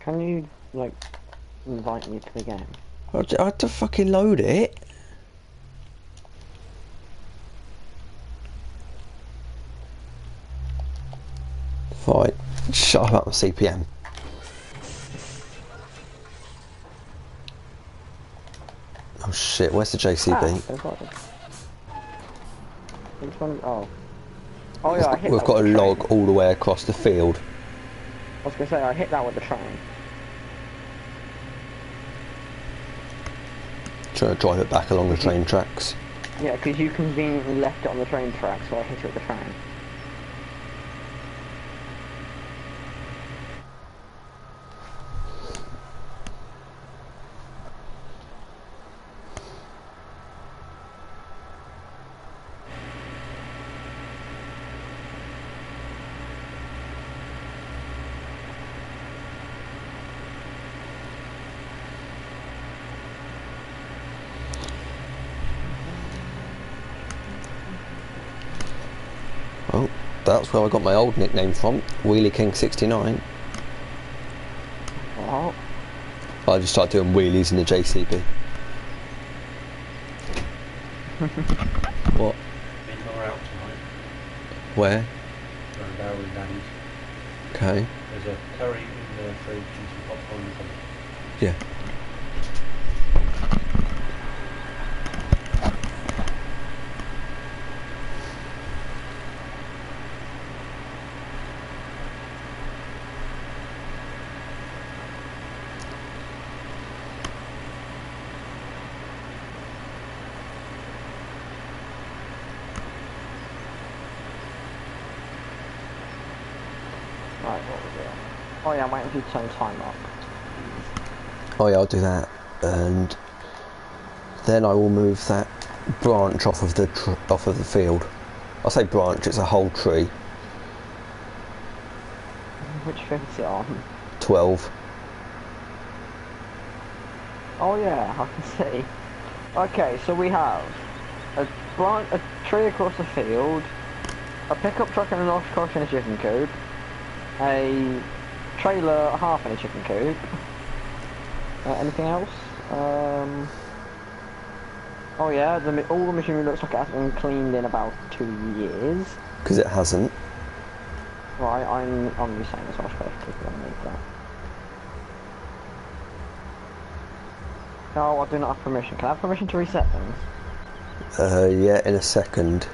Can you, like, invite me to the game? I had to fucking load it. Right, shut up, CPM. Oh shit, where's the JCB? Ah, they've got it. Which one? Oh. Oh yeah, I hit We've that with got the a train. log all the way across the field. I was gonna say, I hit that with the train. Trying to drive it back along the train tracks. Yeah, because you conveniently left it on the train track, so I hit it with the train. Oh, that's where I got my old nickname from, Wheelie King 69. What? I just started doing wheelies in the JCB. What? In or out tonight? Where? Around Barrow and Danny's. Okay. There's a curry in the fridge and some popcorn and something. Yeah. Right, what was it? Oh yeah, I'm waiting for you to turn time up. Oh yeah, I'll do that. And then I will move that branch off of the field. I say branch, it's a whole tree. Which field's it on? 12. Oh yeah, I can see. Okay, so we have a tree across the field, a pickup truck and an oshkosh in a chicken coop, a trailer half in a chicken coop. Anything else? Oh yeah, all the machinery looks like it hasn't been cleaned in about 2 years. Because it hasn't. Right, I'm just saying this oshkosh because I need that. No, I do not have permission. Can I have permission to reset things? Yeah, in a second.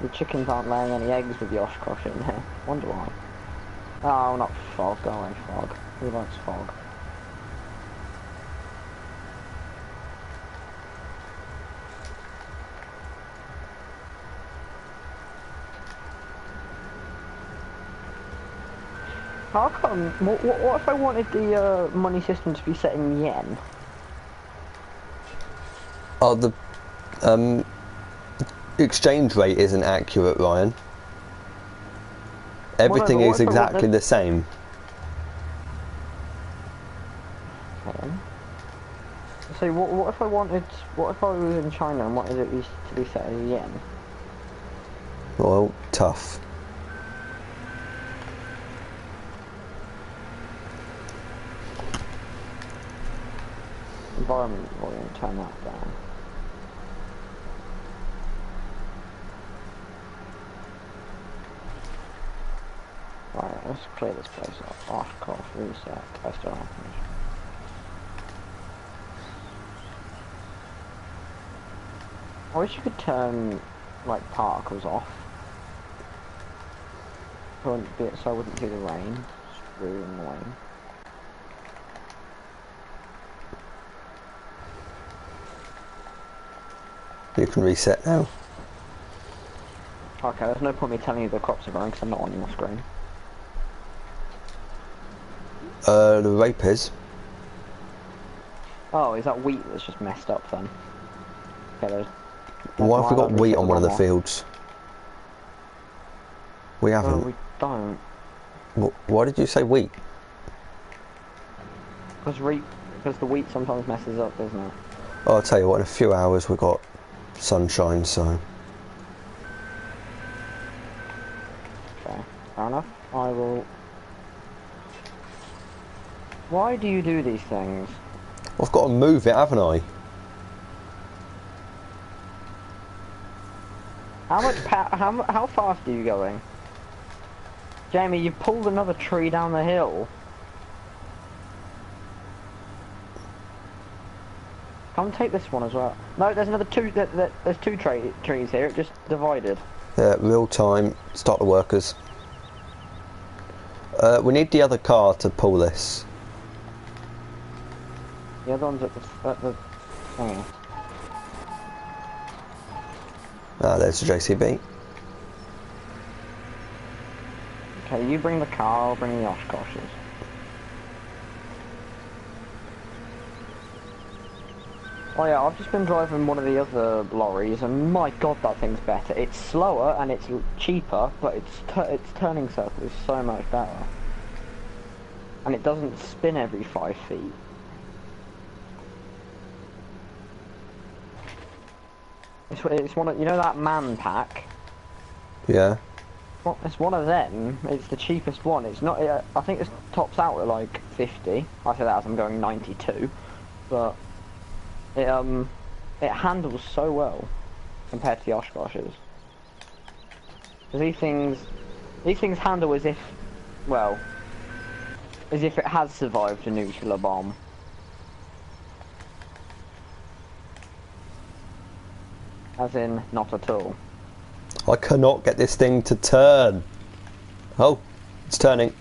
The chickens aren't laying any eggs with the oshkosh in there. Wonder why. Oh, not fog. Go away, fog. Who likes fog? How come? What if I wanted the money system to be set in yen? Oh, the exchange rate isn't accurate, Ryan. Everything is exactly the same. Okay. So what if I wanted? What if I was in China and wanted it to be set in yen? Well, tough. Environment volume, turn that down. Right, let's clear this place up. Oshkosh, reset, test around. I wish you could turn, like, particles off. So I wouldn't see the rain. It's really annoying. You can reset now. Okay, there's no point me telling you the crops are growing because I'm not on your screen. The rape is. Oh, is that wheat that's just messed up then? Okay, there's... Why have we got wheat on one of the fields? We haven't. No, we don't. Why did you say wheat? Because the wheat sometimes messes up, doesn't it? Oh, I'll tell you what, in a few hours we've got sunshine, so... Why do you do these things? I've got to move it, haven't I? How much how fast are you going? Jamie, you pulled another tree down the hill. Come take this one as well. No, there's another two. There's two trees here. It just divided. Yeah, real time. Start the workers. We need the other car to pull this. The other one's at the thingy. Ah, there's the JCB. Okay, you bring the car. I'll bring the Oshkoshes. Oh yeah, I've just been driving one of the other lorries, and my god, that thing's better. It's slower and it's cheaper, but its turning circle is so much better, and it doesn't spin every 5 feet. It's one of, you know that man pack. Yeah. Well, it's one of them. It's the cheapest one. It's not. I think it tops out at like 50. I say that as I'm going 92, but. It handles so well compared to the Oshkoshes. Because these things handle as if, well, as if it has survived a nuclear bomb. As in, not at all. I cannot get this thing to turn. Oh, it's turning.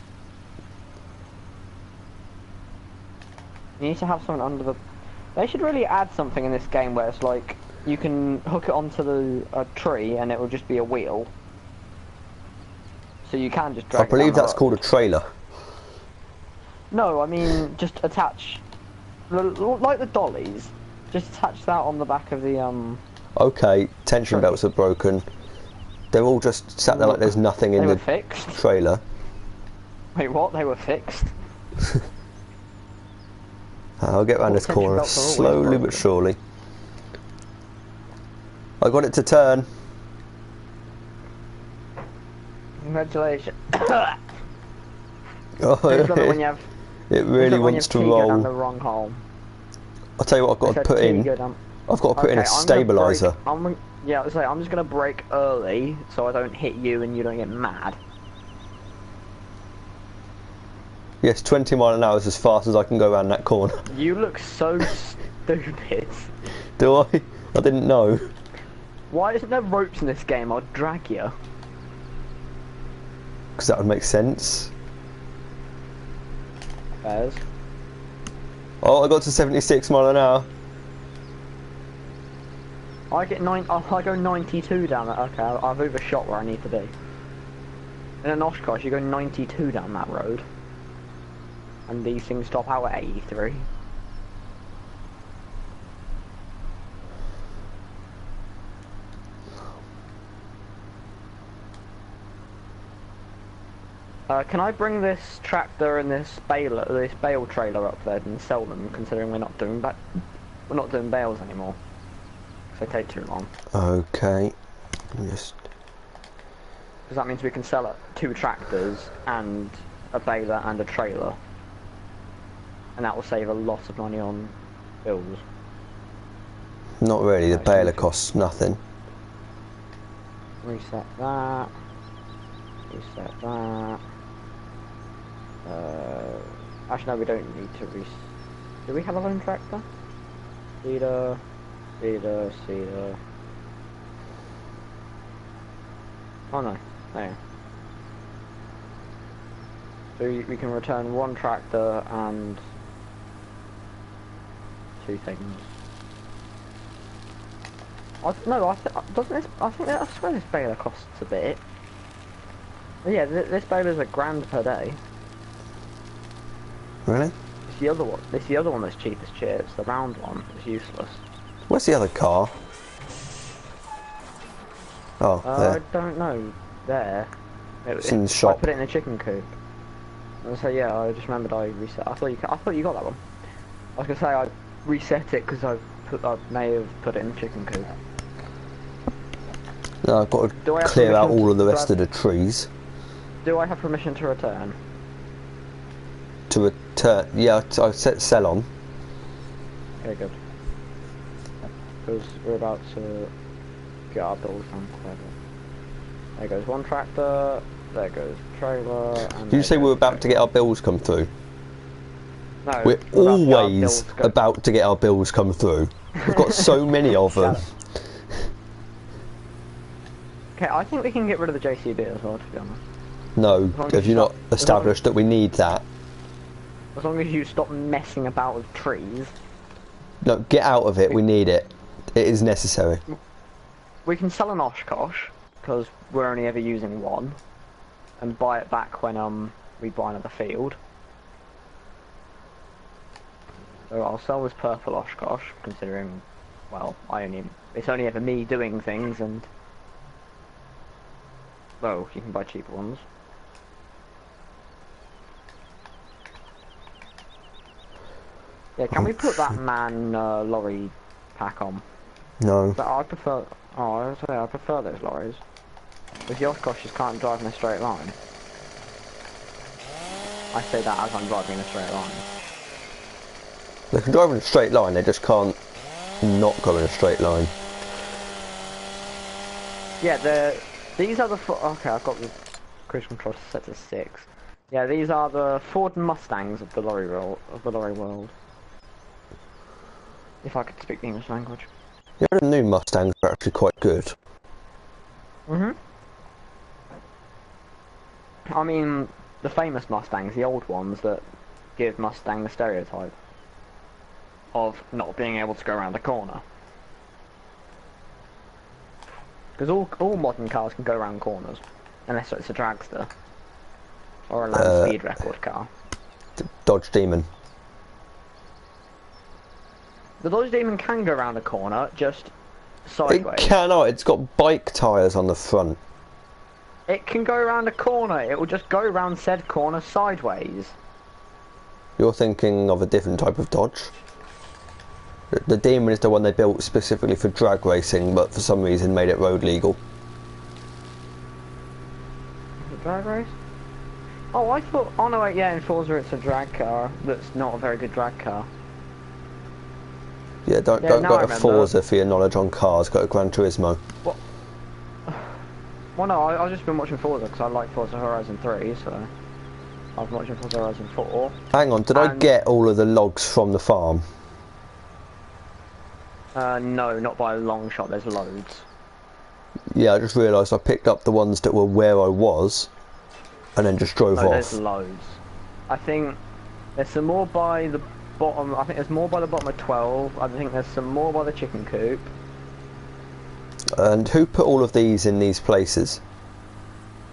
You need to have something under the... They should really add something in this game where it's like, you can hook it onto a tree and it will just be a wheel. So you can just drag I believe it down that's the called road. a trailer. No, I mean, just attach... Like the dollies. Just attach that on the back of the, Okay, tension tree. belts are broken. They're all just sat there like there's nothing in They were the fixed? trailer. Wait, what? They were fixed? I'll get around this tension corner belts are always slowly broken. but surely. I got it to turn. Congratulations. Oh, It's not when you have... it really wants to Go down the roll. wrong hole. I'll tell you what I've got to put in. I've got to put in a stabiliser. Yeah, I was like, I'm just gonna brake early so I don't hit you and you don't get mad. Yes, 20 mile an hour is as fast as I can go around that corner. You look so stupid. Do I? I didn't know. Why isn't there ropes in this game? I'll drag you. Because that would make sense. Bears. Oh, I got to 76 mile an hour. I go 92 down that. Okay, I've overshot where I need to be. In an Oshkosh, you go 92 down that road, and these things stop out at 83. Can I bring this tractor and this bale trailer up there and sell them? Considering we're not doing bales anymore. They take too long. Okay. Just... Because that means we can sell it 2 tractors and a baler and a trailer. And that will save a lot of money on bills. Not really, the Right, baler so costs nothing. Reset that. Reset that. Actually no, we don't need to reset. Do we have a lone tractor? Cedar. Cedar. Oh no, there. So we can return 1 tractor and 2 things. I swear this baler costs a bit. Yeah, this baler's £1,000 per day. Really? It's the other one. It's the other one that's cheap as chips. The round one is useless. Where's the other car? Oh, I there. don't know. There. It's in the shop. I put it in a chicken coop. And so yeah, I just remembered I reset. I thought you got that one. I was gonna say I reset it because I may have put it in the chicken coop. No, I've got Do I to have clear out permission all of the to rest of the trees. Do I have permission to return? To Yeah, I set sell on. Okay, good. Because we're about to get our bills done. There goes one tractor, there goes trailer, and Did you say goes we're about trailer. to get our bills come through? No, We're about to get our always bills go- about to get our bills come through. We've got so many of them. Shut up. Okay, I think we can get rid of the JCB as well, to be honest. No, As long as have you you not stop- established that we need that? As long as you stop messing about with trees. No, get out of it, we need it. It is necessary. We can sell an Oshkosh, because we're only ever using one, and buy it back when we buy another field. So I'll sell this purple Oshkosh, considering, well, it's only ever me doing things, and well, you can buy cheaper ones. Yeah, can we put that man lorry pack on? No. But I prefer. Oh, I was say I prefer those lorries. Because the Oshkosh just can't drive in a straight line. I say that as I'm driving in a straight line. They can drive in a straight line, they just can't not go in a straight line. Yeah, these are the okay. I've got the cruise control set to 6. Yeah, these are the Ford Mustangs of the lorry world. If I could speak the English language. Yeah, the new Mustangs are actually quite good. I mean, the famous Mustangs, the old ones that give Mustang the stereotype of not being able to go around a corner. Because all modern cars can go around corners, unless it's a dragster or a land speed record car. Dodge Demon. The Dodge Demon can go around a corner, just sideways. It cannot, it's got bike tyres on the front. It can go around a corner, it will just go around said corner sideways. You're thinking of a different type of Dodge. The Demon is the one they built specifically for drag racing, but for some reason made it road legal. Is it drag race? Oh, I thought. Oh no, wait, yeah, in Forza it's a drag car. That's not a very good drag car. Yeah, don't now go I to remember. Forza for your knowledge on cars. Go to Gran Turismo. What? Well, no, I've just been watching Forza because I like Forza Horizon 3, so I've been watching Forza Horizon 4. Hang on, did I get all of the logs from the farm? No, not by a long shot. There's loads. Yeah, I just realised I picked up the ones that were where I was, and then just drove No, off. there's loads. I think there's some more by the bottom. I think there's more by the bottom of 12. I think there's some more by the chicken coop. And who put all of these in these places?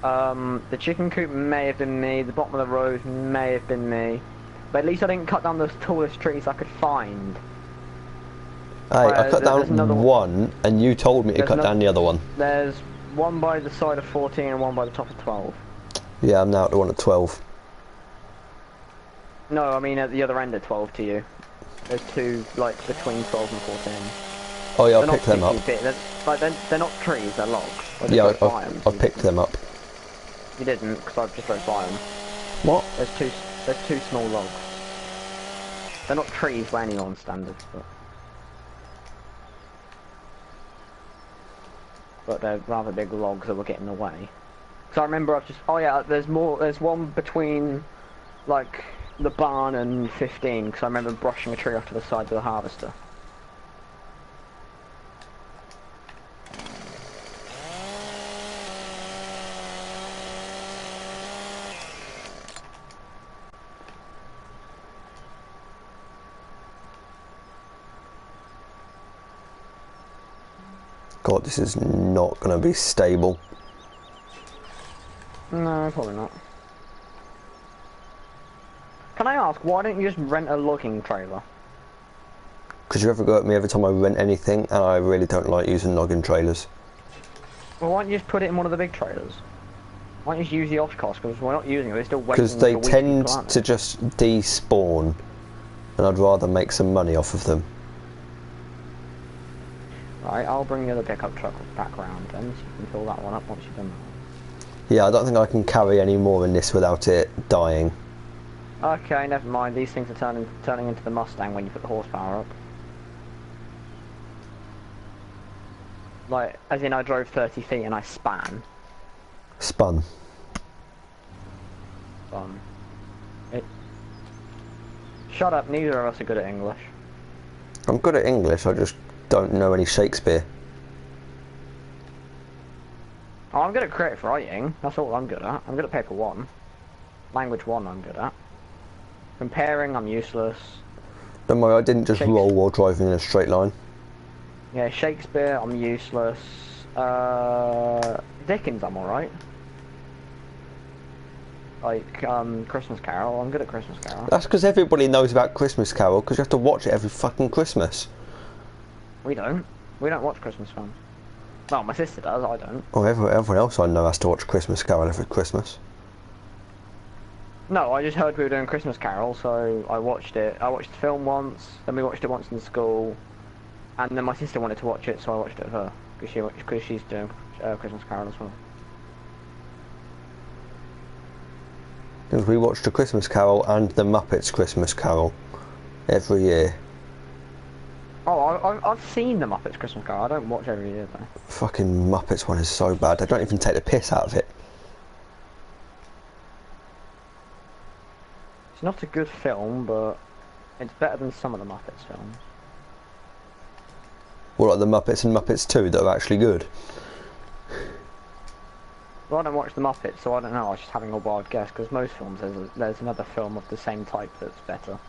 The chicken coop may have been me. The bottom of the road may have been me. But at least I didn't cut down the tallest trees I could find. Hey, I cut down one, and you told me to cut down the other one. There's one by the side of 14 and one by the top of 12. Yeah, I'm now at the one at 12. No, I mean at the other end of 12 to you. There's two, like, between 12 and 14. Oh yeah, They're I picked them up. They're not trees, they're logs. Yeah, I picked them up. You didn't, because I just drove by them. What? There's two small logs. They're not trees by anyone's standards, but they're rather big logs that were getting away. So I remember oh yeah, there's one between, like, the barn and 15, because I remember brushing a tree off to the side of the harvester. God, this is not going to be stable. No, probably not. Can I ask, why don't you just rent a logging trailer? Because you ever go at me every time I rent anything, and I really don't like using logging trailers. Well, why don't you just put it in one of the big trailers? Why don't you just use the Oshkosh? Because we're not using it, they're still waiting. Because they tend to just despawn, and I'd rather make some money off of them. Right, I'll bring the other pickup truck back round then, so you can fill that one up once you've done that. Yeah, I don't think I can carry any more in this without it dying. Okay, never mind. These things are turning into the Mustang when you put the horsepower up. Like, as in I drove 30 feet and I span. Spun. It... Shut up, neither of us are good at English. I'm good at English, I just don't know any Shakespeare. Oh, I'm good at creative writing. That's all I'm good at. I'm good at paper 1. Language 1 I'm good at. Comparing, I'm useless. Don't worry, I didn't just roll while driving in a straight line. Yeah, Shakespeare, I'm useless. Dickens, I'm alright. Like, Christmas Carol, I'm good at Christmas Carol. That's because everybody knows about Christmas Carol, because you have to watch it every fucking Christmas. We don't. We don't watch Christmas films. Well, my sister does, I don't. Oh, everyone else I know has to watch Christmas Carol every Christmas. No, I just heard we were doing Christmas Carol, so I watched it. I watched the film once, then we watched it once in school, and then my sister wanted to watch it, so I watched it with her, because she's doing Christmas Carol as well. Because we watched the Christmas Carol and the Muppets Christmas Carol every year. Oh, I've seen the Muppets Christmas Carol. I don't watch every year though. Fucking Muppets one is so bad. They don't even take the piss out of it. It's not a good film, but it's better than some of the Muppets films. Well, like the Muppets and Muppets 2 that are actually good. Well, I don't watch the Muppets, so I don't know. I was just having a wild guess, because most films there's another film of the same type that's better.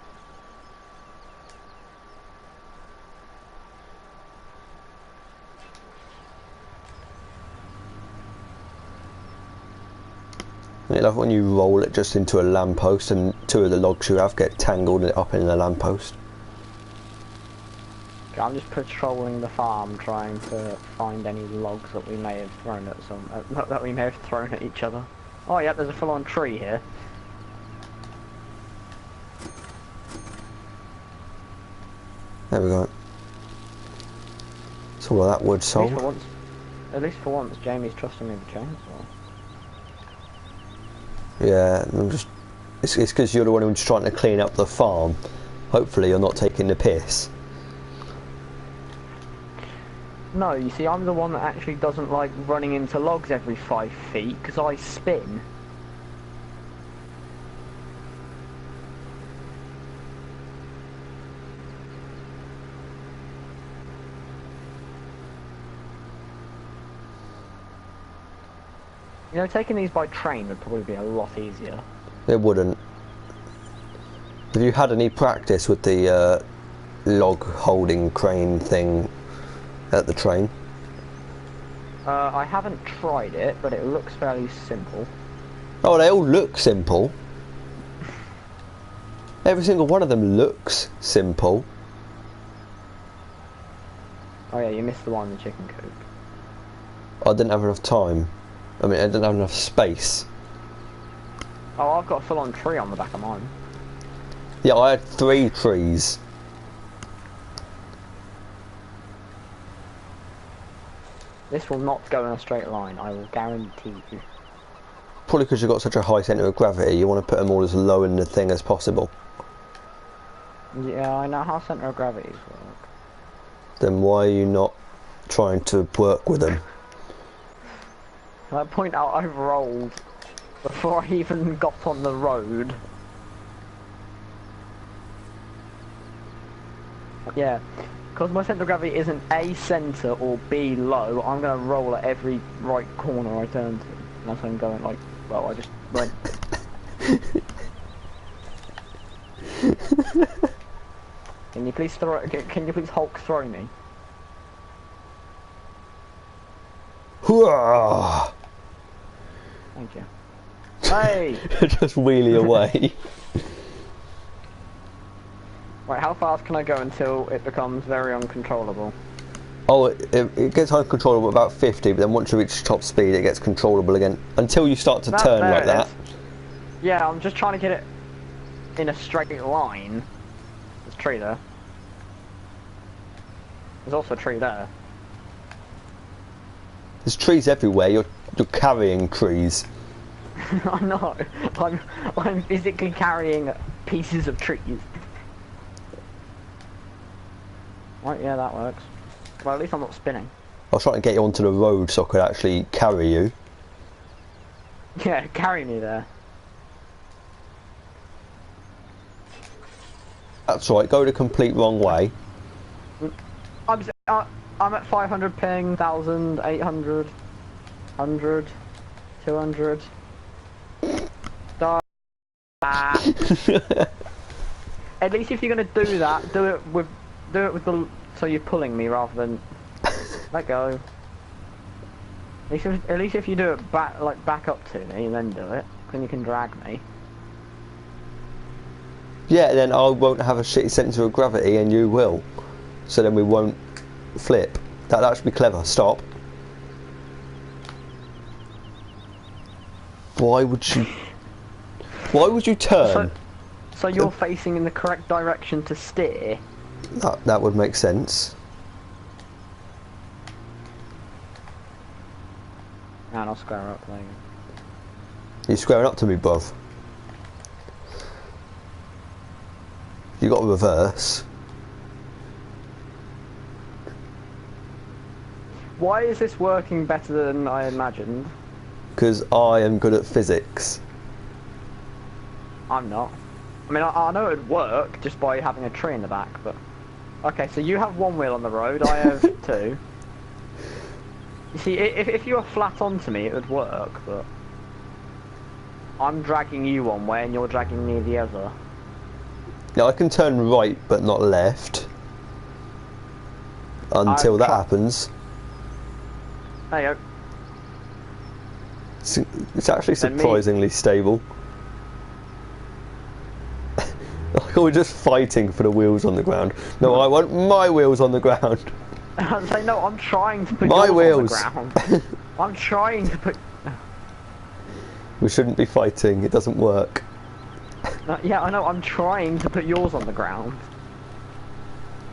I love when you roll it just into a lamppost and 2 of the logs you have get tangled up in the lamppost. I'm just patrolling the farm, trying to find any logs that we may have thrown at that we may have thrown at each other. Oh yeah, there's a full-on tree here. There we go. It's all of that wood sold. At least for once, Jamie's trusting me with the chainsaw. Yeah, I'm just. It's because you're the one who's trying to clean up the farm. Hopefully, you're not taking the piss. No, you see, I'm the one that actually doesn't like running into logs every 5 feet, because I spin. You know, taking these by train would probably be a lot easier. It wouldn't. Have you had any practice with the log holding crane thing at the train? I haven't tried it, but it looks fairly simple. Oh, they all look simple. Every single one of them looks simple. Oh yeah, you missed the one in the chicken coop. I didn't have enough time. I mean, I didn't have enough space. Oh, I've got a full-on tree on the back of mine. Yeah, I had 3 trees. This will not go in a straight line, I will guarantee you. Probably because you've got such a high centre of gravity, you want to put them all as low in the thing as possible. Yeah, I know how centre of gravities work. Then why are you not trying to work with them? At that point out, I've rolled before I even got on the road. Yeah, because my centre of gravity isn't A, centre, or B, low, I'm going to roll at every right corner I turn to. And that's when I'm going like, well, I just went. Can you please throw? Can you please Hulk throw me? Hooah! Thank you. Hey! Just wheelie away. Right, how fast can I go until it becomes very uncontrollable? Oh, it gets uncontrollable at about 50, but then once you reach top speed, it gets controllable again. Until you start to turn like that. Yeah, I'm just trying to get it in a straight line. There's a tree there. There's also a tree there. There's trees everywhere. You're carrying trees. I know. I'm physically carrying pieces of trees. Right, yeah, that works. Well, at least I'm not spinning. I was trying to get you onto the road so I could actually carry you. Yeah, carry me there. That's right, go the complete wrong way. I'm at 500 ping, 1,000, 800, 100, 200. At least if you're gonna do that, do it with the so you're pulling me rather than let go. At least if you do it back up to me and then do it, then you can drag me. Yeah, then I won't have a shitty centre of gravity and you will. So then we won't flip. That should be clever. Stop. Why would you turn? So you're facing in the correct direction to steer? That would make sense. And I'll square up later. You're squaring up to me, bruv. You got to reverse. Why is this working better than I imagined? Because I am good at physics. I'm not. I mean, I know it'd work just by having a tree in the back, but... Okay, so you have one wheel on the road, I have two. You see, if you were flat onto me, it would work, but... I'm dragging you one way and you're dragging me the other. Now I can turn right, but not left. Until that happens. There you go. It's actually surprisingly stable. We're just fighting for the wheels on the ground. No, I want my wheels on the ground. I'm saying, no, I'm trying to put my yours wheels on the ground. I'm trying to put... We shouldn't be fighting, it doesn't work. Yeah, I know, I'm trying to put yours on the ground.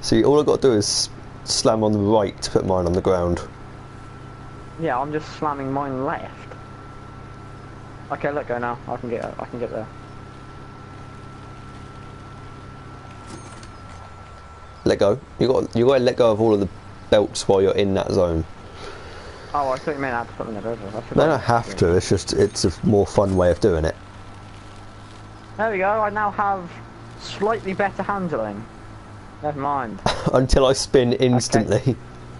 See, all I've got to do is slam on the right to put mine on the ground. Yeah, I'm just slamming mine left. Okay, let go now. I can get there. Let go. You got to let go of all of the belts while you're in that zone. Oh, I thought you meant I had to put them in the river. No, I don't have to. It's a more fun way of doing it. There we go. I now have slightly better handling. Never mind. Until I spin instantly. Okay.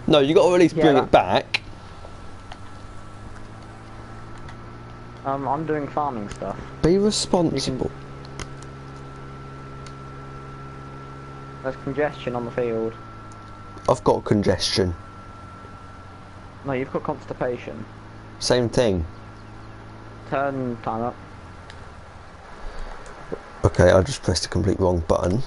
No, you got to at least bring it back. I'm doing farming stuff. Be responsible. There's congestion on the field. I've got congestion. No, you've got constipation. Same thing. Turn time up. Okay, I just pressed the complete wrong button.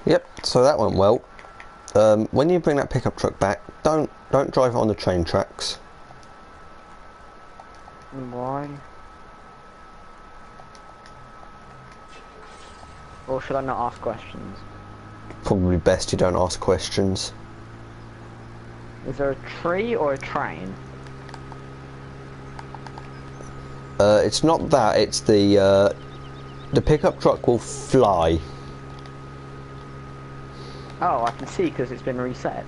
Yep, so that went well. When you bring that pickup truck back, don't drive it on the train tracks. Why? Or should I not ask questions? Probably best you don't ask questions. Is there a tree or a train? It's not that, it's the pickup truck will fly. Oh, I can see because it's been reset.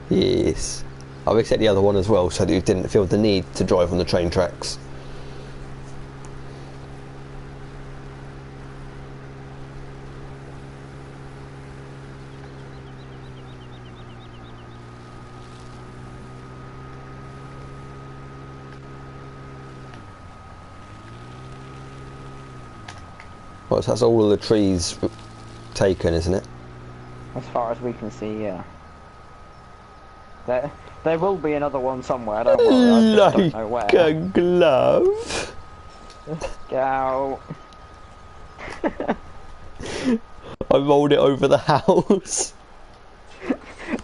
Yes. I reset the other one as well so that you didn't feel the need to drive on the train tracks. Well, so that's all of the trees taken, isn't it? As far as we can see, yeah. There will be another one somewhere, don't worry, I just don't know where. Like a glove. Go. I rolled it over the house.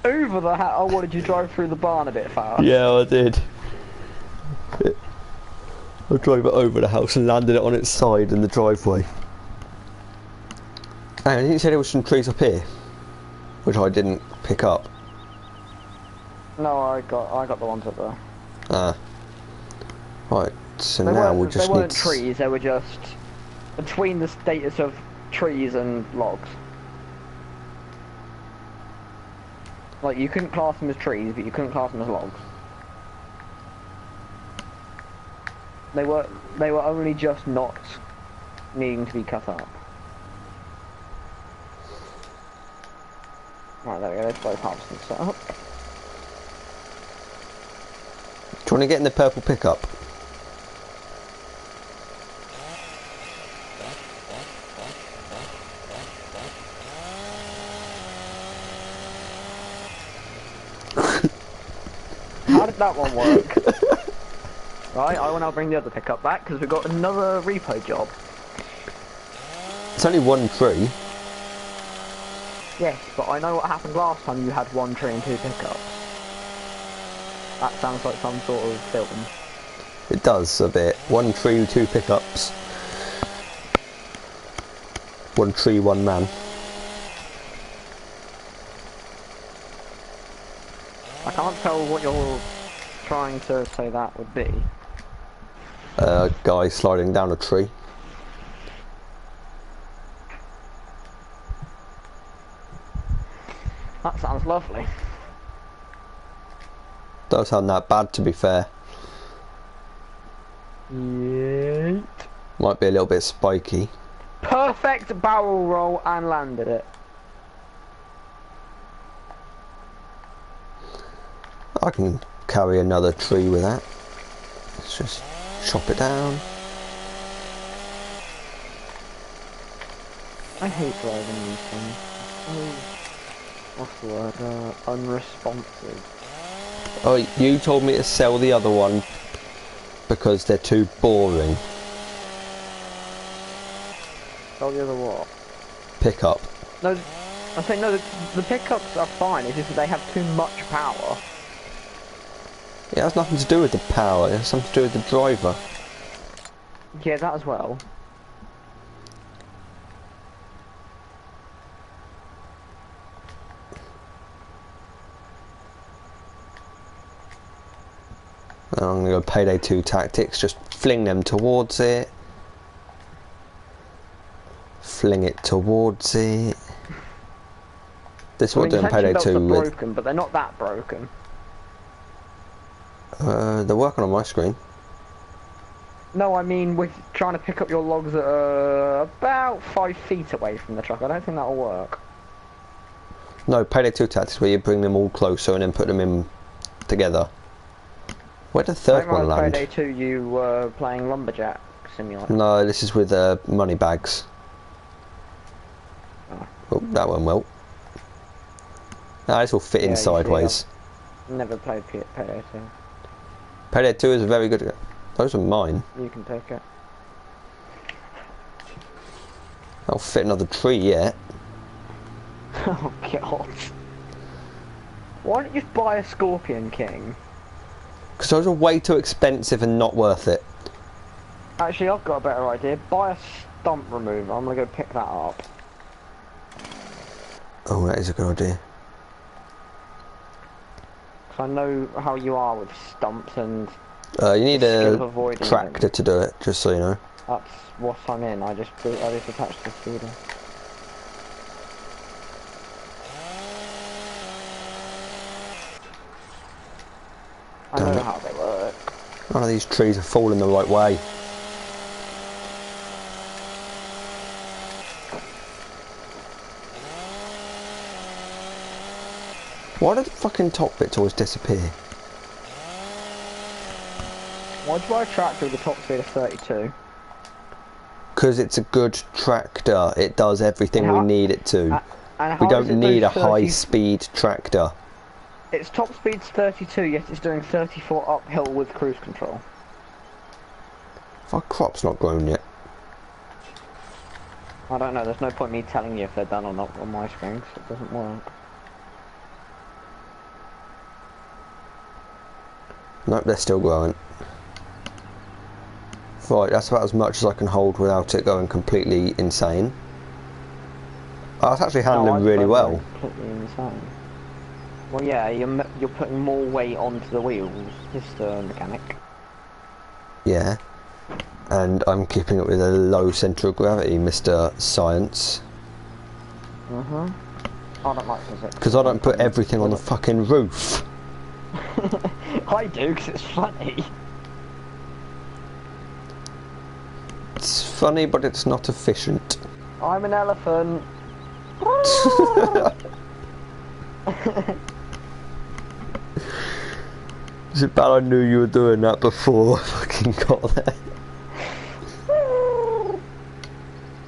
Over the house? Oh, what, did you drive through the barn a bit fast? Yeah, I did. I drove it over the house and landed it on its side in the driveway. Hang on, you said there was some trees up here, which I didn't pick up. No, I got the ones up there. Ah. Right, so They now weren't, we just they need weren't trees, they were just between the status of trees and logs. Like, you couldn't class them as trees, but you couldn't class them as logs. They were only just not needing to be cut up. Right, there we go, let's both harvesting set up. Do you want to get in the purple pickup? How did that one work? Right, I will now bring the other pickup back because we've got another repo job. It's only one tree. Yes, but I know what happened last time you had one tree and two pickups. That sounds like some sort of film. It does a bit. One tree, two pickups. One tree, one man. I can't tell what you're trying to say that would be. A guy sliding down a tree. That sounds lovely. Don't sound that bad, to be fair. Yeet. Might be a little bit spiky. Perfect barrel roll and landed it. I can carry another tree with that. Let's just chop it down. I hate driving these things. Oh, what's the word? Unresponsive. Oh, you told me to sell the other one because they're too boring. Tell the other what? Pickup. No, I say no. The pickups are fine. It's just that they have too much power. It has nothing to do with the power. It has something to do with the driver. Yeah, that as well. I'm going to go payday 2 tactics. Just fling them towards it. Fling it towards it. This is what doing payday 2 are with. broken, but they're not that broken. They're working on my screen. No, I mean with trying to pick up your logs at about 5 feet away from the truck. I don't think that'll work. No, payday 2 tactics where you bring them all closer and then put them in together. Where did the third one land? Payday 2 you were playing Lumberjack Simulator. No, this is with money bags. Oh, that went well. Nah, this will fit in you see, sideways. I've never played Payday 2. Payday 2 is very good. Those are mine. You can take it. That'll fit another tree yet. Oh god. Why don't you just buy a Scorpion King? Because those are way too expensive and not worth it. Actually, I've got a better idea. Buy a stump remover. I'm gonna go pick that up. Oh, that is a good idea. Because I know how you are with stumps and You need skill of a avoiding tractor them. to do it, just so you know. That's what I'm in. I just attached the speeder. I Damn know it. how they work. None of these trees are falling the right way. Why did the fucking top bits always disappear? Why'd you buy a tractor with a top speed of 32? Because it's a good tractor. It does everything we need it to. And We how don't is it need a those 30 high-speed tractor. Its top speed's 32, yet it's doing 34 uphill with cruise control. If our crop's not grown yet. I don't know, there's no point me telling you if they're done or not on my screen, 'cause it doesn't work. Nope, they're still growing. Right, that's about as much as I can hold without it going completely insane. I was actually No, handling I really suppose well. I'm completely insane. Well, yeah, you're putting more weight onto the wheels, Mr. Mechanic. Yeah. And I'm keeping it with a low centre of gravity, Mr. Science. I don't like physics. Because I don't put everything on the fucking roof. I do, because it's funny. It's funny, but it's not efficient. I'm an elephant. Is it bad I knew you were doing that before I fucking got there?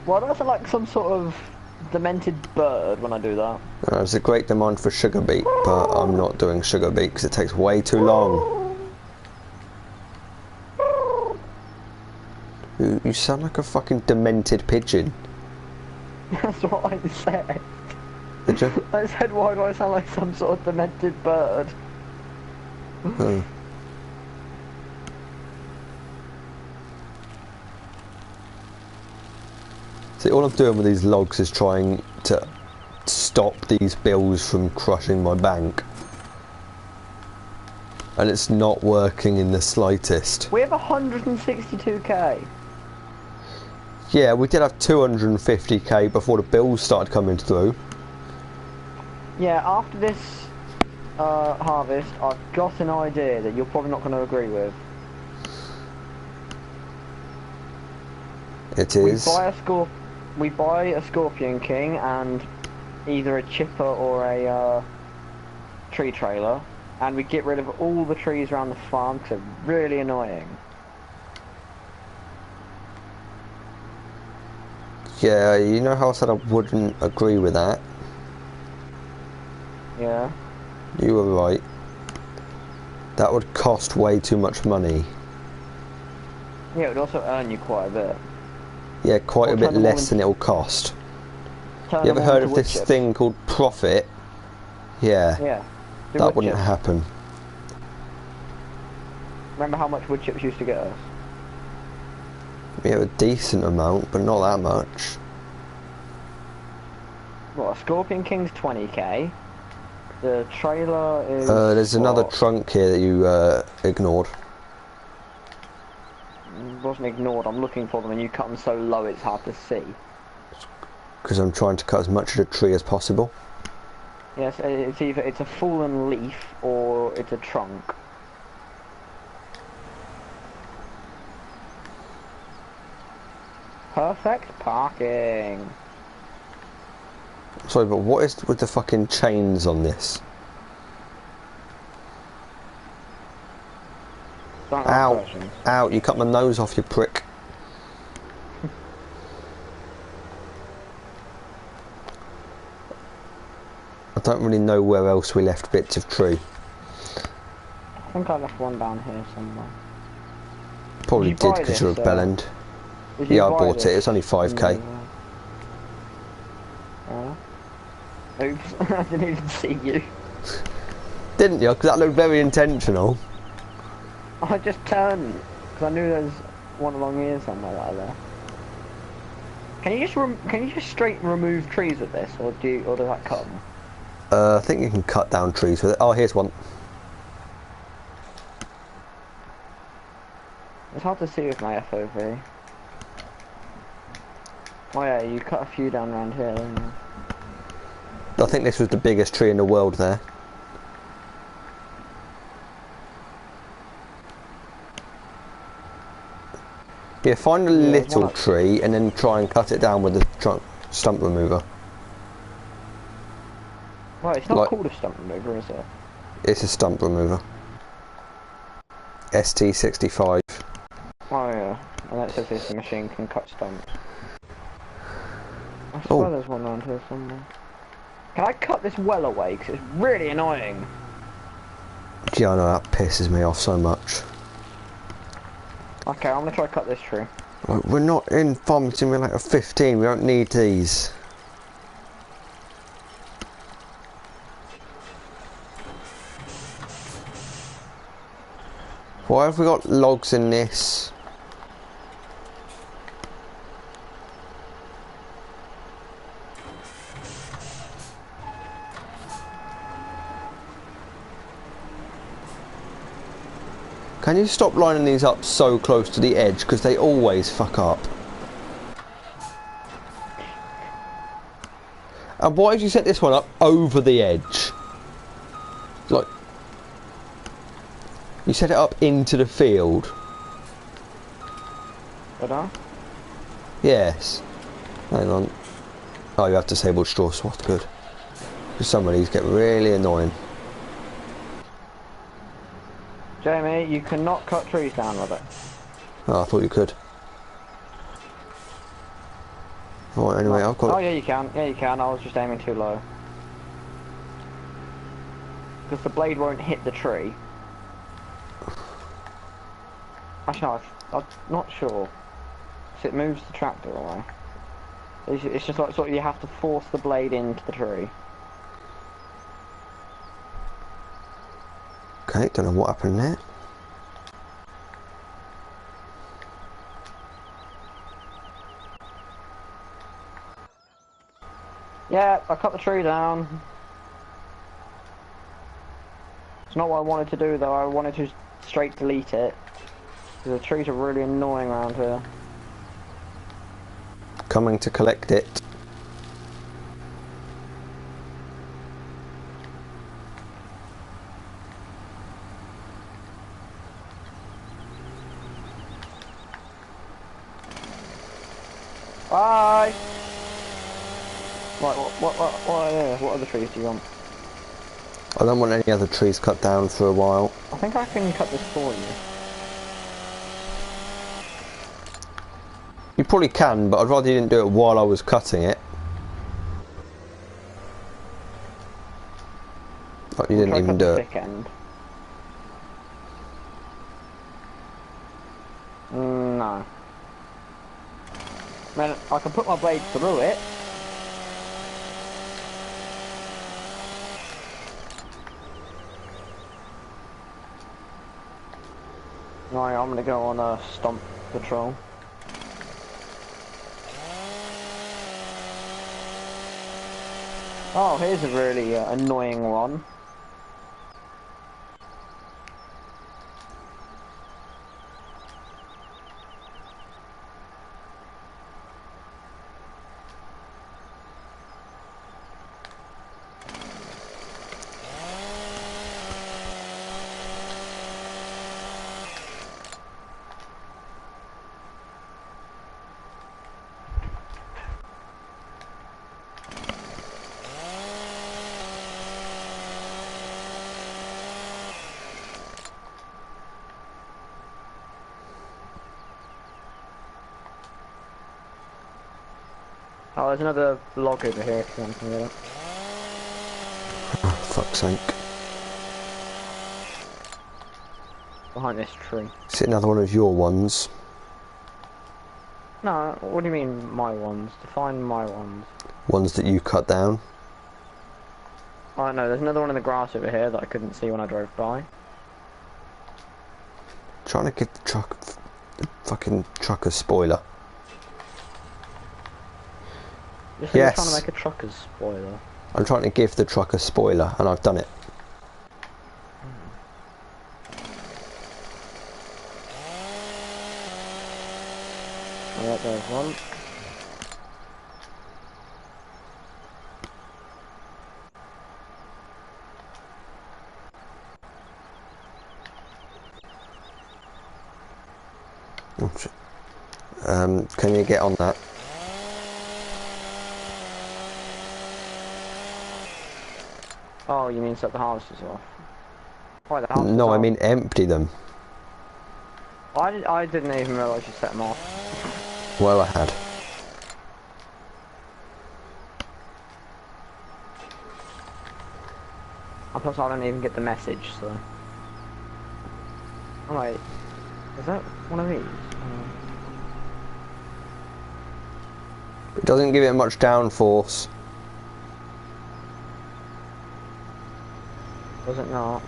Why do I sound like some sort of demented bird when I do that? There's a great demand for sugar beet, but I'm not doing sugar beet because it takes way too long. You sound like a fucking demented pigeon. That's what I said. Did you? I said, why do I sound like some sort of demented bird? Oh. See, all I'm doing with these logs is trying to stop these bills from crushing my bank. And it's not working in the slightest. We have 162k. Yeah, we did have 250k before the bills started coming through. Yeah, after this harvest, I've got an idea that you're probably not going to agree with. It is. We buy a Scorpion King and either a chipper or a tree trailer, and we get rid of all the trees around the farm because they're really annoying. Yeah, you know how I said I wouldn't agree with that? Yeah. You were right. That would cost way too much money. Yeah, it would also earn you quite a bit. Yeah, quite Or a bit turn them less all than it'll cost. Turn You ever them all heard into of wood this chips. thing called profit? Yeah, Yeah. Do that wood wouldn't chips. happen. Remember how much wood chips used to get us? We have a decent amount, but not that much. Well, a Scorpion King's 20k. The trailer is... There's another what? trunk here that you ignored. Wasn't ignored, I'm looking for them and you cut them so low it's hard to see. Because I'm trying to cut as much of the tree as possible. Yes, it's either it's a fallen leaf or it's a trunk. Perfect parking. Sorry, but what is with the fucking chains on this? Don't ask Ow! questions. Ow, you cut my nose off, you prick. I don't really know where else we left bits of tree. I think I left one down here somewhere. Probably you did buy because you're a this, bellend. Did you Yeah, I buy bought it. this? It's only 5k. Oops, I didn't even see you. Didn't you? Because that looked very intentional. I just turned because I knew there was one along here somewhere that I left. Can you just straight remove trees with this, or does that cut them? I think you can cut down trees with it. Oh, here's one. It's hard to see with my FOV. Oh yeah, you cut a few down around here, didn't you? I think this was the biggest tree in the world there. Yeah, find a little tree and then try and cut it down with the stump remover. Well, it's not called a stump remover, is it? It's a stump remover. ST65. Oh yeah, and that says this machine can cut stumps. I swear there's one around here somewhere. Can I cut this well away? Because it's really annoying. Yeah, I know, that pisses me off so much. Okay, I'm gonna try to cut this tree. We're not in Farming Simulator 15, we don't need these. Why have we got logs in this? Can you stop lining these up so close to the edge? Because they always fuck up. And why did you set this one up over the edge? Like, you set it up into the field. Did I? Yes. Hang on. Oh, you have disabled straw swath. Good. Because some of these get really annoying. Jamie, you cannot cut trees down with it. Oh, I thought you could. Right, anyway, I've got... Oh yeah, you can. Yeah, you can. I was just aiming too low. Because the blade won't hit the tree. Actually, no, I'm not sure. So it moves the tractor away. It's just like sort of you have to force the blade into the tree. Okay, don't know what happened there. Yeah, I cut the tree down. It's not what I wanted to do though, I wanted to straight delete it. Because the trees are really annoying around here. Coming to collect it. Bye! Right, what other trees do you want? I don't want any other trees cut down for a while. I think I can cut this for you. You probably can, but I'd rather you didn't do it while I was cutting it. But you didn't even do it. Thick end. No. I mean, I can put my blade through it. Right, I'm gonna go on a stomp patrol. Oh, here's a really annoying one. Oh, there's another log over here if you want to get it. Oh, fuck's sake. Behind this tree. Is it another one of your ones? No, what do you mean my ones? Define my ones. Ones that you cut down? Oh no, there's another one in the grass over here that I couldn't see when I drove by. Trying to give the truck, the fucking truck a spoiler. You're Yes. trying to make a trucker's spoiler. I'm trying to give the truck a spoiler, and I've done it. Alright, there's one. Oh, shit. Can you get on that? Oh, you mean set the harvesters off? Why the harvesters No, I off? mean empty them. I didn't even realise you set them off. Well, I had. And plus I don't even get the message, so... Oh wait, is that one of these? It doesn't give it much downforce. Was it not?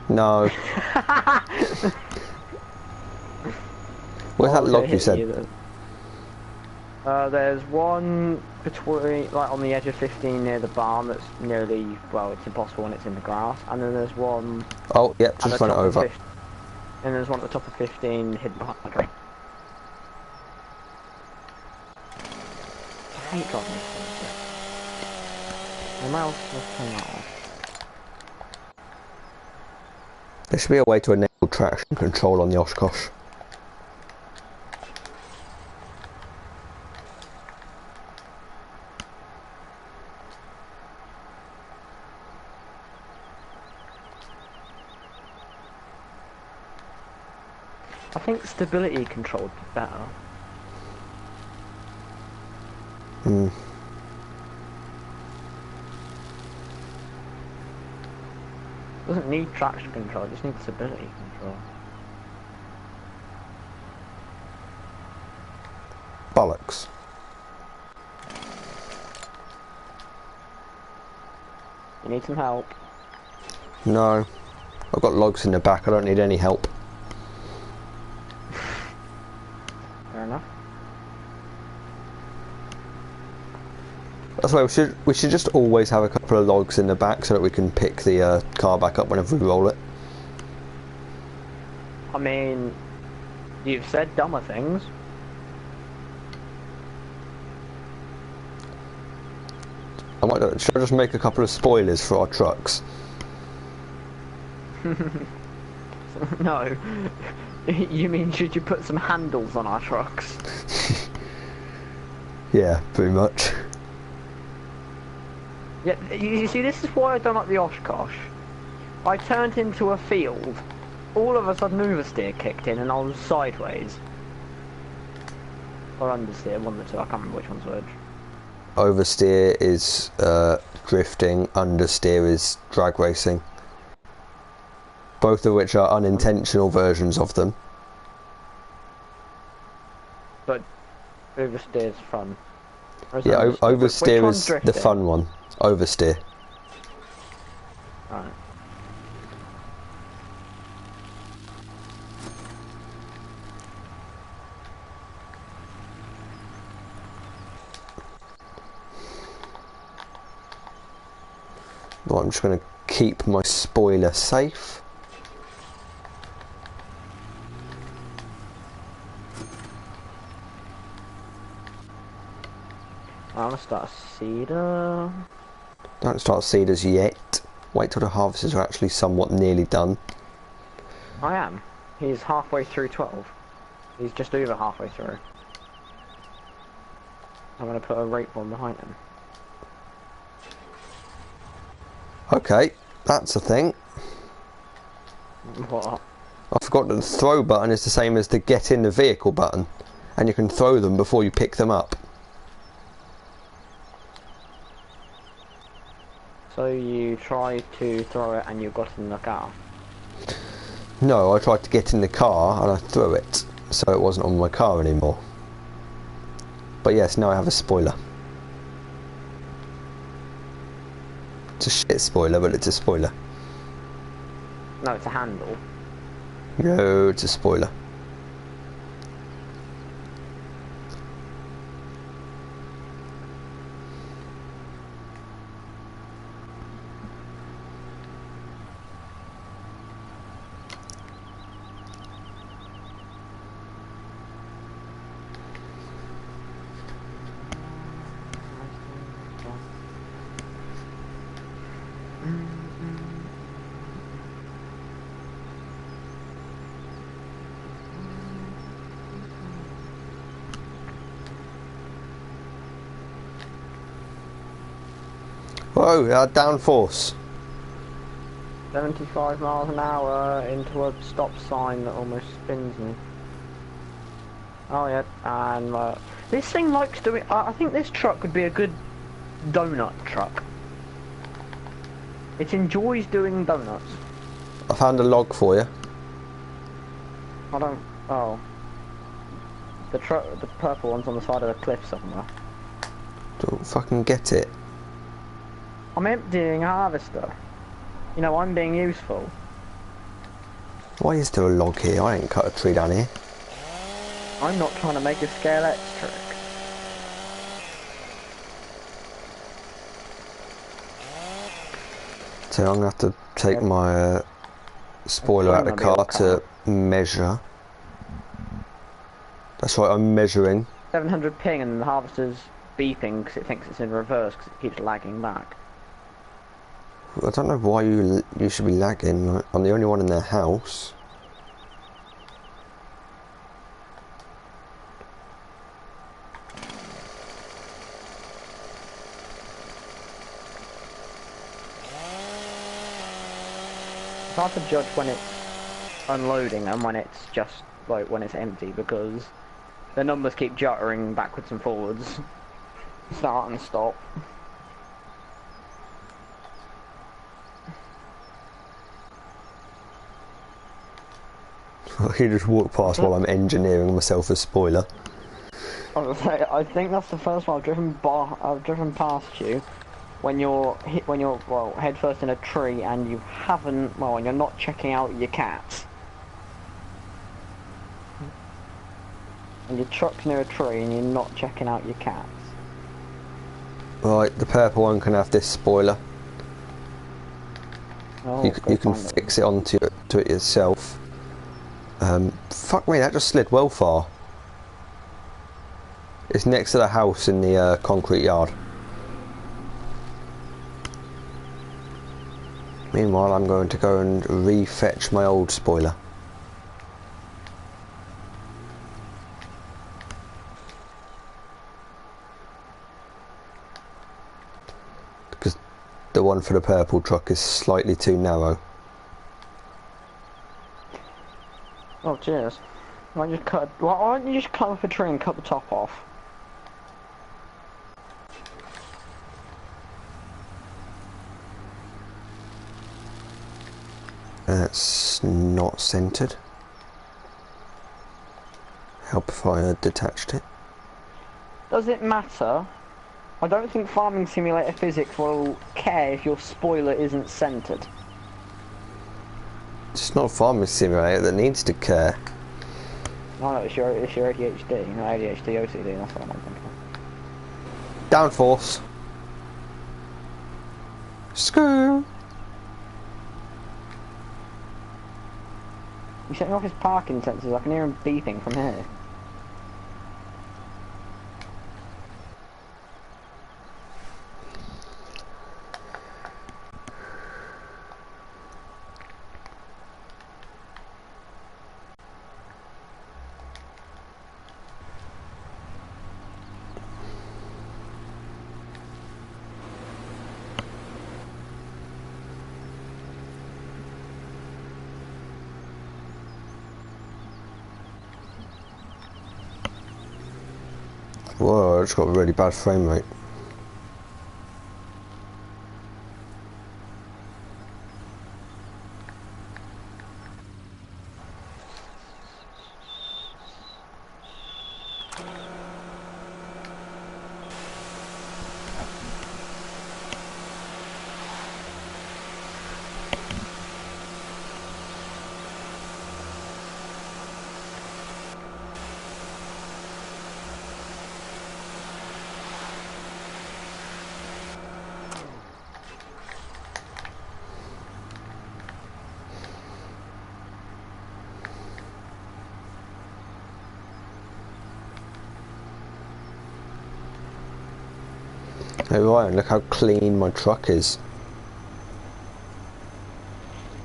No. Where's that log you said? There's one between, like on the edge of 15 near the barn that's nearly, well, it's impossible when it's in the grass. And then there's one Oh, yep, at the just run it top of over. 15, and there's one at the top of 15 hidden behind the tree. I hate driving this thing. The mouse will turn that off. There should be a way to enable traction control on the Oshkosh. I think stability control would be better. Hmm. Doesn't need traction control, it just needs stability control. Bollocks. You need some help. No. I've got logs in the back, I don't need any help. Fair enough. That's why we should just always have a couple of logs in the back so that we can pick the car back up whenever we roll it. I mean, you've said dumber things. Should I just make a couple of spoilers for our trucks? No. You mean should you put some handles on our trucks? Yeah, pretty much. Yeah, you see, this is why I don't like the Oshkosh. I turned into a field. All of a sudden oversteer kicked in and I was sideways. Or understeer, one of the two, I can't remember which one's which. Oversteer is drifting, understeer is drag racing. Both of which are unintentional versions of them. But oversteer's fun. Yeah, oversteer one's is drifting? the fun one. Oversteer. Right. Well, I'm just going to keep my spoiler safe. I'm gonna start a cedar. Don't start seeders yet. Wait till the harvests are actually somewhat nearly done. I am. He's halfway through 12. He's just over halfway through. I'm gonna put a rape bomb behind him. Okay, that's a thing. What? I forgot that the throw button is the same as the get in the vehicle button. And you can throw them before you pick them up. So you try to throw it and you got in the car? No, I tried to get in the car and I threw it. So it wasn't on my car anymore. But yes, now I have a spoiler. It's a shit spoiler, but it's a spoiler. No, it's a handle. No, it's a spoiler. Whoa, downforce. 75 miles an hour into a stop sign that almost spins me. Oh yeah, and this thing likes doing. I think this truck would be a good donut truck. It enjoys doing donuts. I found a log for you. I don't. Oh, the purple one's on the side of the cliff somewhere. Don't fucking get it. I'm emptying a harvester. You know, I'm being useful. Why is there a log here? I ain't cut a tree down here. I'm not trying to make a scale X trick. So I'm gonna have to take Yeah. my spoiler out of the car to measure. That's right, I'm measuring. 700 ping and the harvester's beeping because it thinks it's in reverse because it keeps lagging back. I don't know why you should be lagging. Like, I'm the only one in their house. It's hard to judge when it's unloading and when it's just like when it's empty because the numbers keep juttering backwards and forwards, start and stop. He just walked past while I'm engineering myself a spoiler. I think that's the first one I've driven past you when you're well head first in a tree and you haven't and you're not checking out your cats. And your truck's near a tree and you're not checking out your cats. Right, the purple one can have this spoiler. Oh, You can fix it onto it yourself. Fuck me, that just slid well far. It's next to the house in the concrete yard. Meanwhile, I'm going to go and refetch my old spoiler. Because the one for the purple truck is slightly too narrow. Oh, cheers. Why don't you just climb up a tree and cut the top off? That's not centered. Help if I detached it. Does it matter? I don't think Farming Simulator physics will care if your spoiler isn't centered. It's not a farming simulator that needs to care. No, it's your ADHD, you know, ADHD, OCD, that's what I'm thinking of. Downforce. Screw. He's setting off his parking sensors, I can hear him beeping from here. Whoa, I just got a really bad frame rate. Hey Ryan, look how clean my truck is.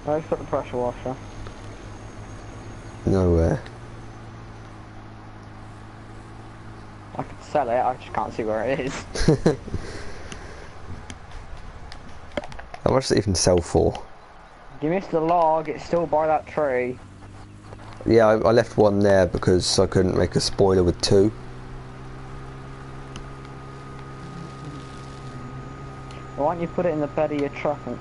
I've put the pressure washer. Nowhere. I could sell it, I just can't see where it is. How much does it even sell for? You missed the log, it's still by that tree. Yeah, I left one there because I couldn't make a spoiler with two. Why don't you put it in the bed of your truck and...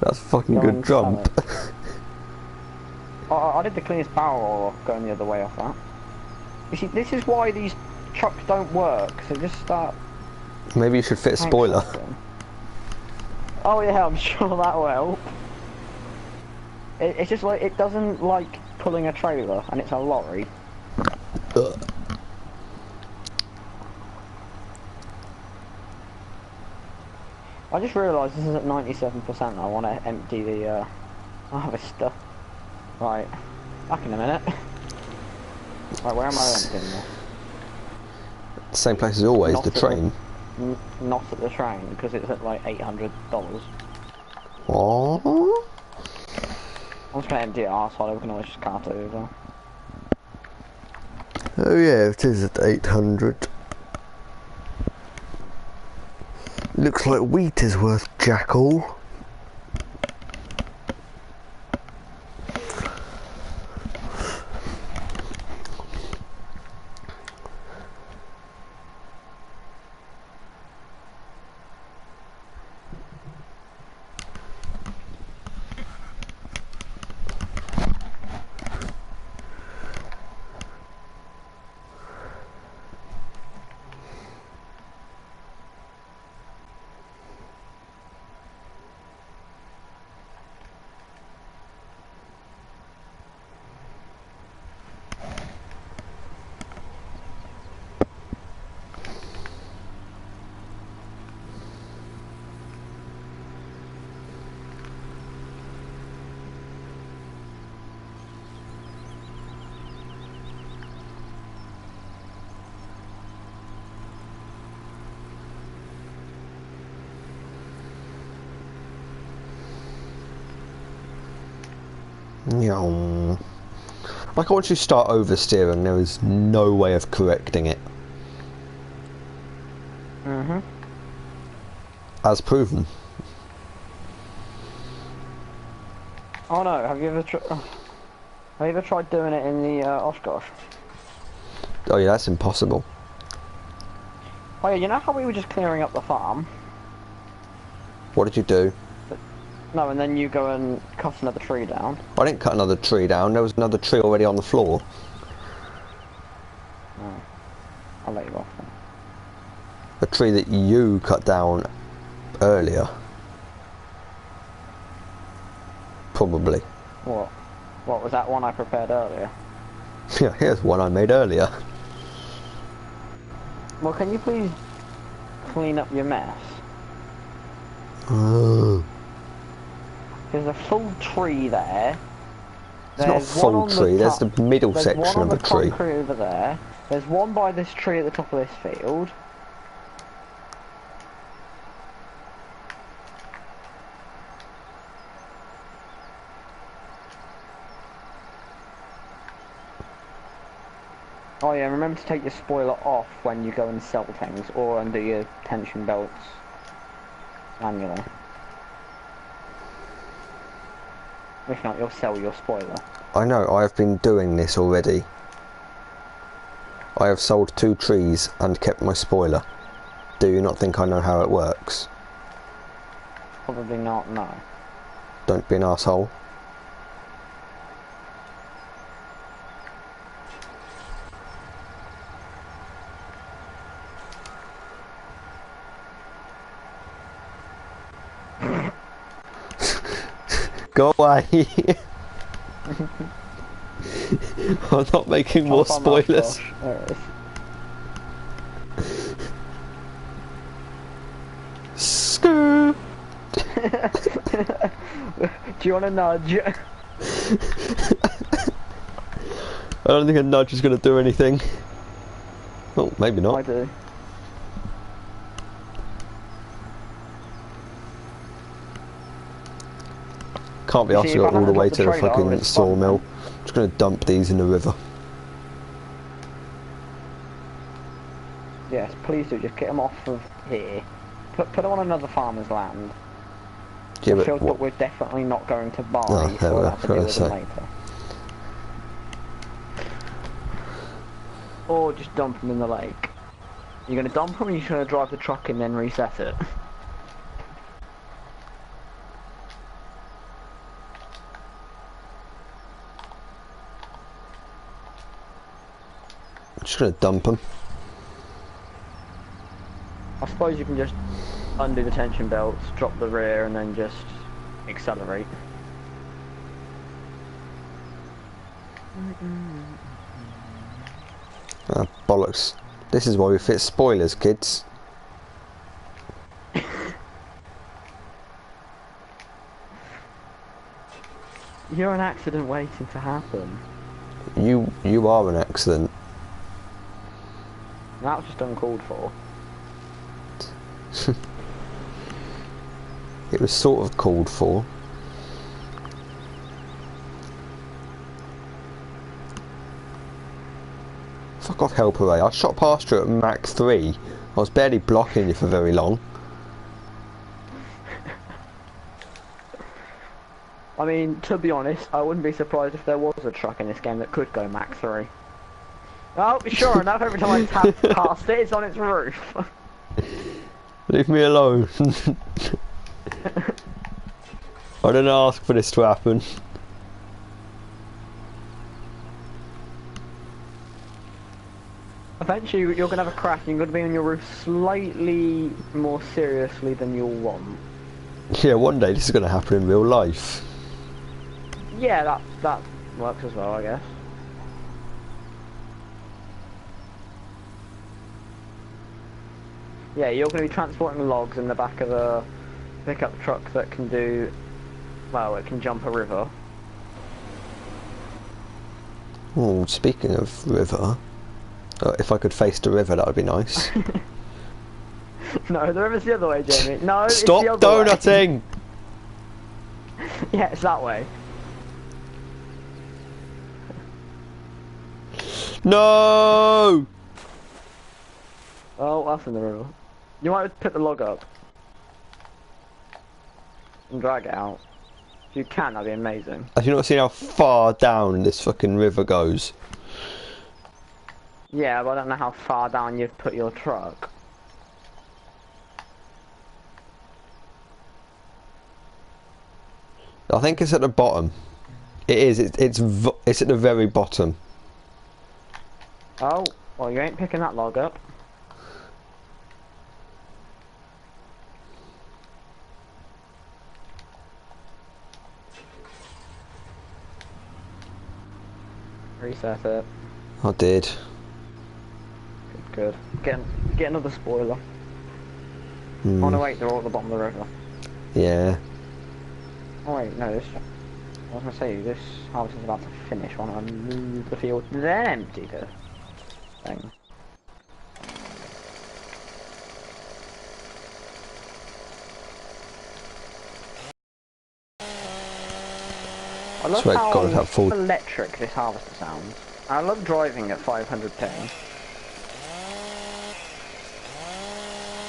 That's a fucking good jump. I did the cleanest barrel roll going the other way off that. You see, this is why these trucks don't work, so just start... Maybe you should fit a spoiler. Oh yeah, I'm sure that will help. It's just like, it doesn't like pulling a trailer, and it's a lorry. Ugh. I just realised this is at 97%. I want to empty the harvester. Right. Back in a minute. Right, where am I emptying this? Same place as always, Not the at the- train. Not at the train, because it's at like $800. Oh. I'm just going to empty it outside, we can always just cart it over. Oh yeah, it is at 800. Looks like wheat is worth jack all. Yeah. Like once you start oversteering, there is no way of correcting it. As proven. Oh no, have you ever tried doing it in the Oshkosh? Oh yeah, that's impossible. Oh yeah, you know how we were just clearing up the farm? What did you do? No, and then you go and cut another tree down. I didn't cut another tree down, there was another tree already on the floor. Oh, I'll let you off then. A tree that you cut down earlier. Probably. What? What was that one I prepared earlier? Yeah, here's one I made earlier. Well, can you please clean up your mess? Oh. There's a full tree there. It's not a full tree, there's the middle There's section one on of the the tree. concrete over there. There's one by this tree at the top of this field. Oh yeah, remember to take your spoiler off when you go and sell things, or undo your tension belts manually. If not, you'll sell your spoiler. I know, I have been doing this already. I have sold 2 trees and kept my spoiler. Do you not think I know how it works? Probably not, no. Don't be an arsehole. Go away! I'm not making more spoilers. There it is. Screw! Do you want a nudge? I don't think a nudge is going to do anything. Oh, maybe I not. do. Can't be You asked see, to go if I all the hadn't way got to the the trailer, fucking it's fun, sawmill. then. I'm just going to dump these in the river. Yes, please do. Just get them off of here. Put them on another farmer's land. Yeah, Fields, but but we're definitely not going to buy, Oh, there so we we'll go, have to deal with them say. later. Or just dump them in the lake. You're going to dump them, or you're going to drive the truck and then reset it? I'm just going to dump them. I suppose you can just undo the tension belts, drop the rear, and then just accelerate. Ah, bollocks. This is why we fit spoilers, kids. You're an accident waiting to happen. You are an accident. That was just uncalled for. It was sort of called for. Fuck off, Helper Ray. I shot past you at Mach 3. I was barely blocking you for very long. I mean, to be honest, I wouldn't be surprised if there was a truck in this game that could go Mach 3. Oh, sure enough, every time I tap past it, it's on its roof. Leave me alone. I didn't ask for this to happen. Eventually, you're going to have a crash and you're going to be on your roof slightly more seriously than you'll want. Yeah, one day this is going to happen in real life. Yeah, that works as well, I guess. Yeah, you're going to be transporting logs in the back of a pickup truck that can do, well, it can jump a river. Oh, speaking of river, if I could face the river, that would be nice. No, the river's the other way, Jamie. No, Stop it's the other donutting! Way. Yeah, it's that way. No! Oh, that's in the river. You might pick the log up and drag it out. If you can, that'd be amazing. Have you not seen how far down this fucking river goes? Yeah, but I don't know how far down you've put your truck. I think it's at the bottom. It is. It's at the very bottom. Oh, well, you ain't picking that log up. Reset it. I did. Good. Get another spoiler. Hmm. Oh no, wait, they're all at the bottom of the river. Yeah. Oh wait, no, this. I was gonna say this harvest is about to finish. Why don't I move the field then empty the thing? I love Swear to how God, that full- electric this harvester sounds. I love driving at 500 ping.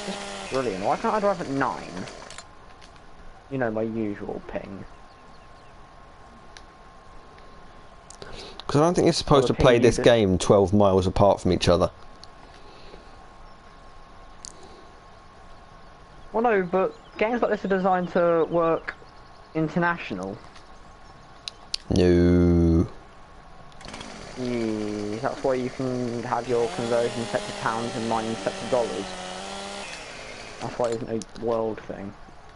It's brilliant. Why can't I drive at 9? You know, my usual ping. Because I don't think you're supposed to play this game 12 miles apart from each other. Well, no, but games like this are designed to work international. No. Yeah, that's why you can have your conversion set to pounds and mine set to dollars. That's why it isn't a world thing.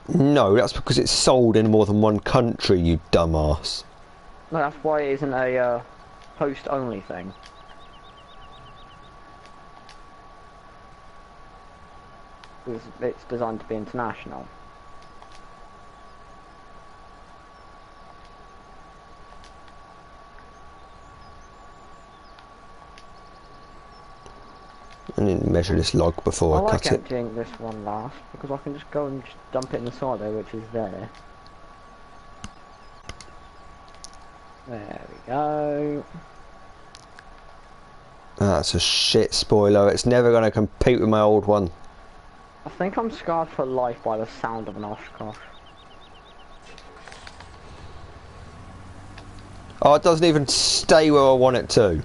No, that's because it's sold in more than one country, you dumbass. No, that's why it isn't a host-only thing. It's designed to be international. I need to measure this log before I like cut it. emptying this one last because I can just go and just dump it in the silo, which is there. There we go. That's a shit spoiler. It's never going to compete with my old one. I think I'm scarred for life by the sound of an Oshkosh. Oh, it doesn't even stay where I want it to.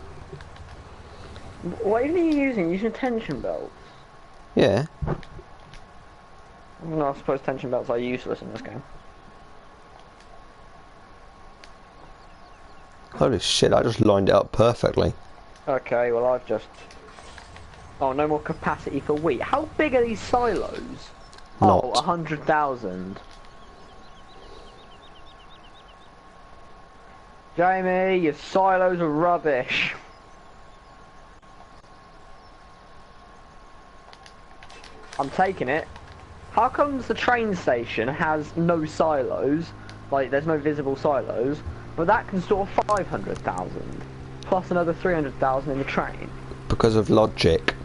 What even are you using? Using tension belts? Yeah. No, I suppose tension belts are useless in this game. Holy shit, I just lined it up perfectly. Okay, well I've just... Oh, no more capacity for wheat. How big are these silos? Not. Oh, 100,000. Jamie, your silos are rubbish. I'm taking it. How comes the train station has no silos? Like, there's no visible silos, but that can store 500,000 plus another 300,000 in the train. Because of logic.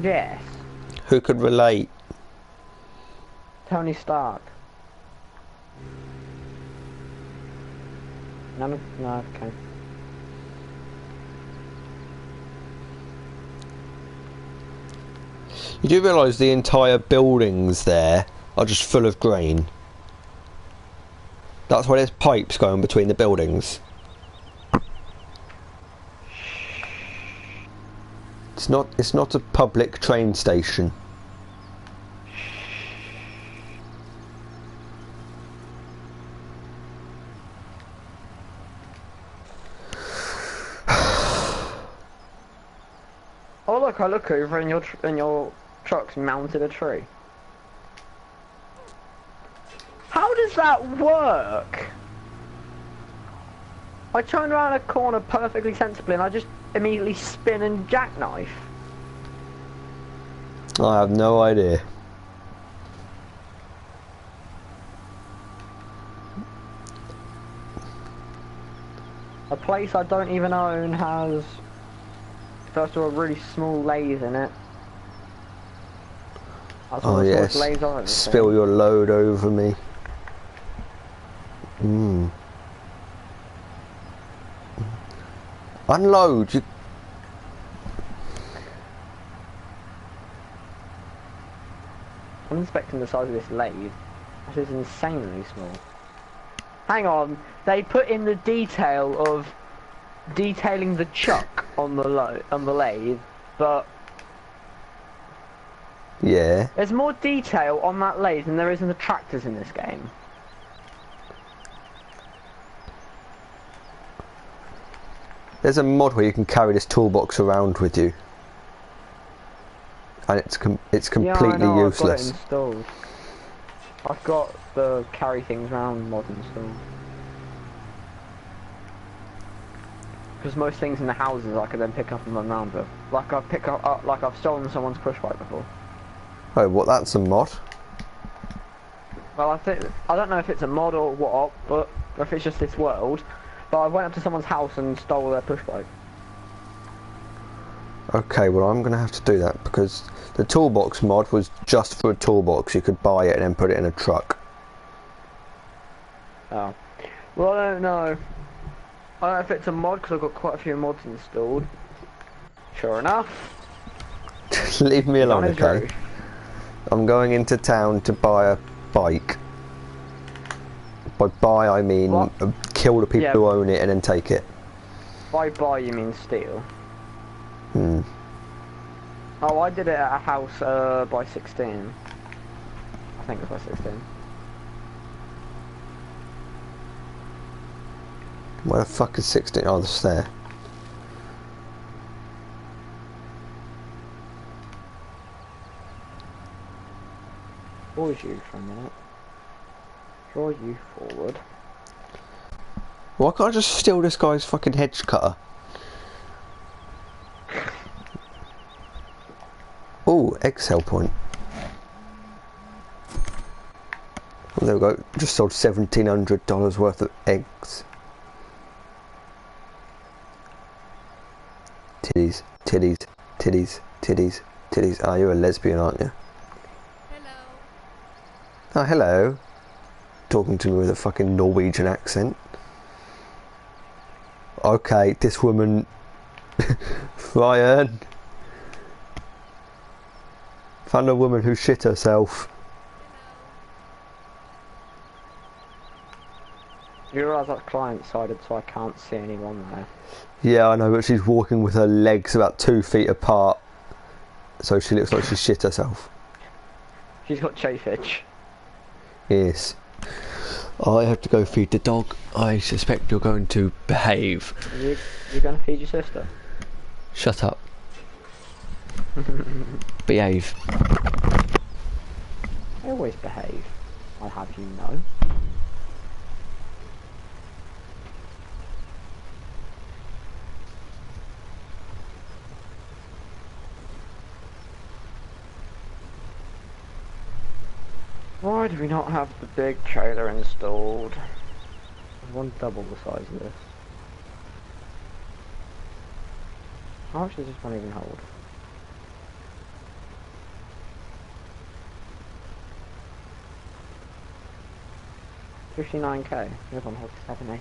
Yes. Who could relate? Tony Stark. No, okay. You do realise the entire buildings there are just full of grain. That's why there's pipes going between the buildings. It's not a public train station. Oh look! I look over and your truck's mounted a tree. How does that work? I turn around a corner perfectly sensibly and I just immediately spin and jackknife. I have no idea. A place I don't even own has, first of all, a really small lathe in it. That's Oh yes, spill your load over me. Unload, you... I'm inspecting the size of this lathe. This is insanely small. Hang on, they put in the detail of detailing the chuck on the lathe, but yeah, there's more detail on that lathe than there is in the tractors in this game. there's a mod where you can carry this toolbox around with you, and it's completely yeah, I know, useless. I've got it installed. I've got the carry things around mod installed. Because most things in the houses I could then pick up and run around with. Like I've stolen someone's push bike before. Oh, what? That's a mod? Well, I don't know if it's a mod or what, but or if it's just this world. But I went up to someone's house and stole their push bike. Okay, well I'm gonna have to do that because the toolbox mod was just for a toolbox. You could buy it and then put it in a truck. Oh. Well, I don't know. I don't know if it's a mod because I've got quite a few mods installed. Sure enough. Leave me alone, On his okay? roof. I'm going into town to buy a bike. By buy I mean What? kill the people Yeah. who own it and then take it. By buy you mean steal. Hmm. Oh, I did it at a house by 16. I think it was by 16. Where the fuck is 16? Oh, it's there. Pause you for a minute. Draw you forward. Why can't I just steal this guy's fucking hedge cutter? Oh, Excel point. Well, there we go. Just sold $1,700 worth of eggs. Titties, titties, titties, titties, titties. Ah, you're a lesbian, aren't you? Hello. Oh, hello. Talking to me with a fucking Norwegian accent. Okay, this woman... Ryan. Found a woman who shit herself. You realise that's client-sided, so I can't see anyone there. Yeah, I know, but she's walking with her legs about 2 feet apart. So she looks like she shit herself. She's got chafe itch. Yes. I have to go feed the dog. I suspect you're going to behave. You're going to feed your sister? Shut up. Behave. I always behave. I'll have you know. Why do we not have the big trailer installed? want double the size of this. How much does this one even hold? 59k. This one holds 70.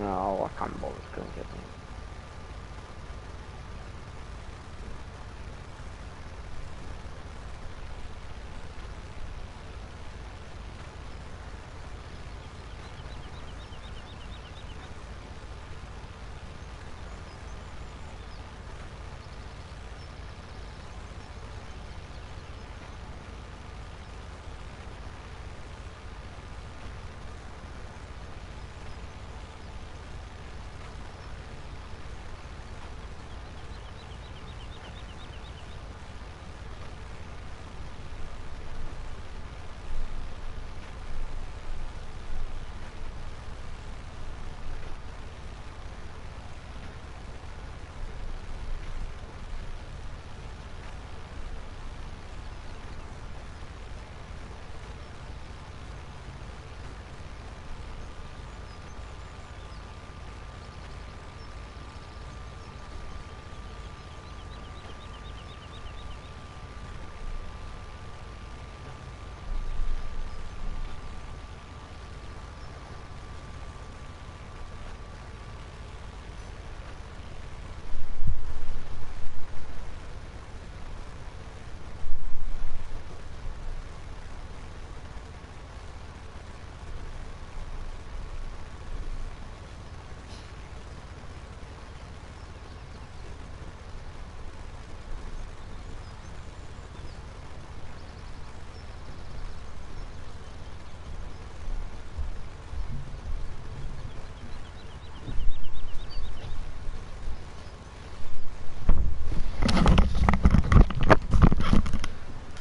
No, I can't bother to get them.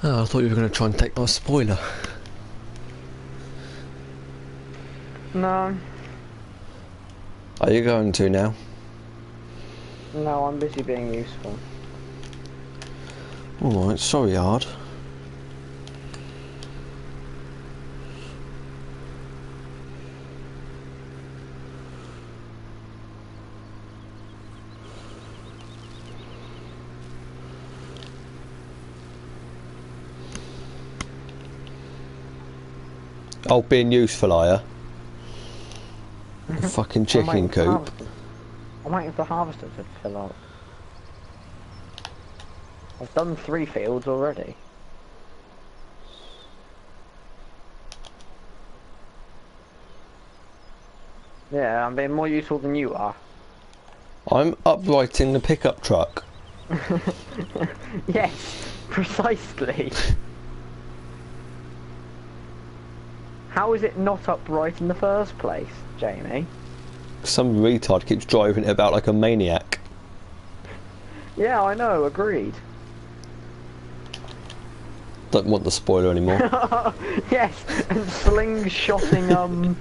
Oh, I thought you were going to try and take my spoiler. No, Are you going to now? no, I'm busy being useful. Alright, sorry, Hard. Oh, being useful, are you? Fucking chicken coop. I'm waiting for the harvester to fill up. I've done 3 fields already. Yeah, I'm being more useful than you are. I'm uprighting the pickup truck. Yes, precisely. How is it not upright in the first place, Jamie? Some retard keeps driving it about like a maniac. Yeah, I know, agreed. Don't want the spoiler anymore. Yes, and slingshotting,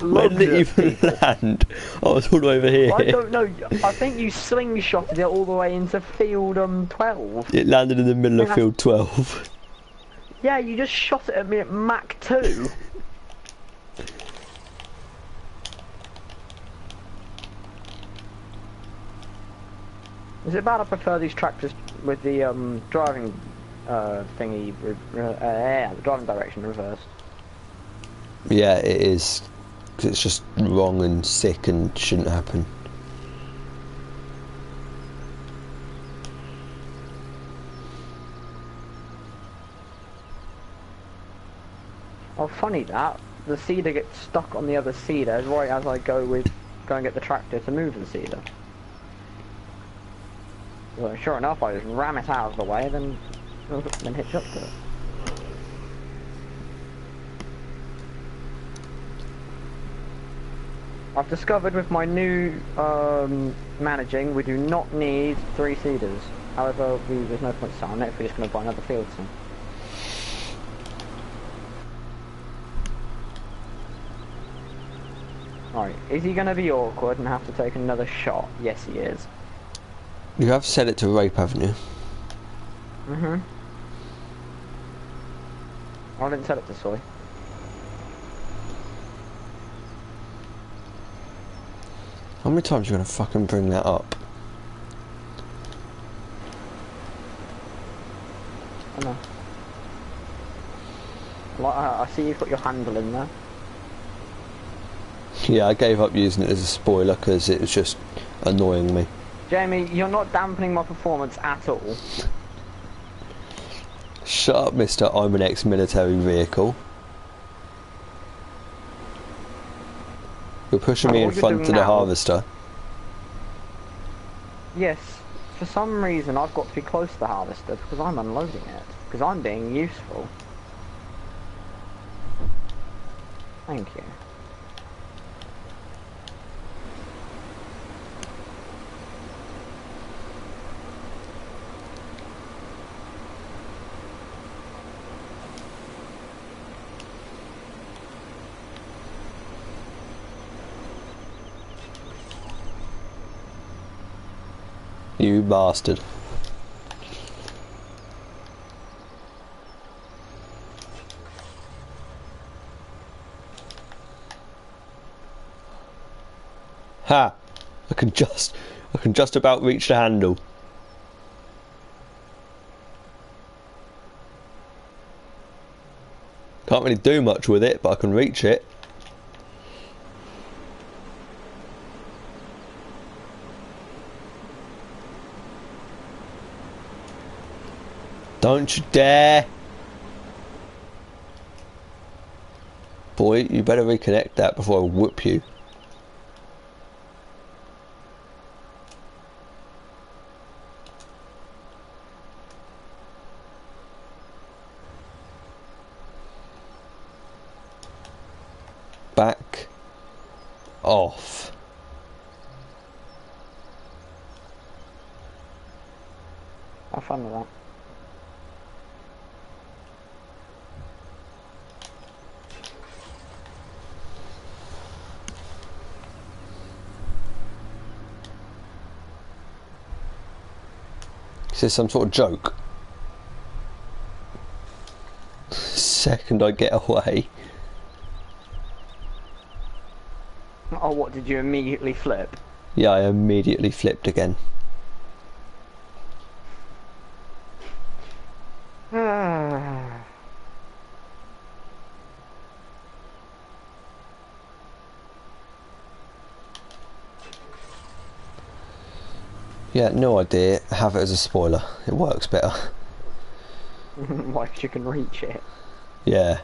Where did it even people. land? Oh, it's all over here. I don't know, I think you slingshotted it all the way into field, 12. It landed in the middle of Yeah, field 12. Yeah, you just shot it at me at Mach 2. Is it bad I prefer these tractors with the driving thingy, yeah, the driving direction reversed? Yeah, it is. 'Cause it's just wrong and sick and shouldn't happen. Oh, funny that. The seeder gets stuck on the other seeder right as I go and get the tractor to move the seeder. Well, sure enough, I just ram it out of the way, then hitch up to it. I've discovered with my new managing, we do not need 3 seeders. However, there's no point selling it if we're just going to buy another field soon. Right, is he going to be awkward and have to take another shot? Yes, he is. You have said it to rape, haven't you? Mm-hmm. I didn't tell it to Soy. How many times are you going to fucking bring that up? I know. Like, I see you've got your handle in there. Yeah, I gave up using it as a spoiler because it was just annoying me. Jamie, you're not dampening my performance at all. Shut up, mister, I'm an ex-military vehicle. You're pushing me in front of the harvester. Yes, for some reason I've got to be close to the harvester because I'm unloading it. Because I'm being useful. Thank you. You bastard. Ha! I can just about reach the handle. Can't really do much with it, but I can reach it. Don't you dare! Boy, you better reconnect that before I whoop you. Back off. Have fun with that. Is this some sort of joke? Second I get away. Oh, what, did you immediately flip? Yeah, I immediately flipped again. Yeah, no idea. Have it as a spoiler. It works better. Why, 'cause you can reach it. Yeah.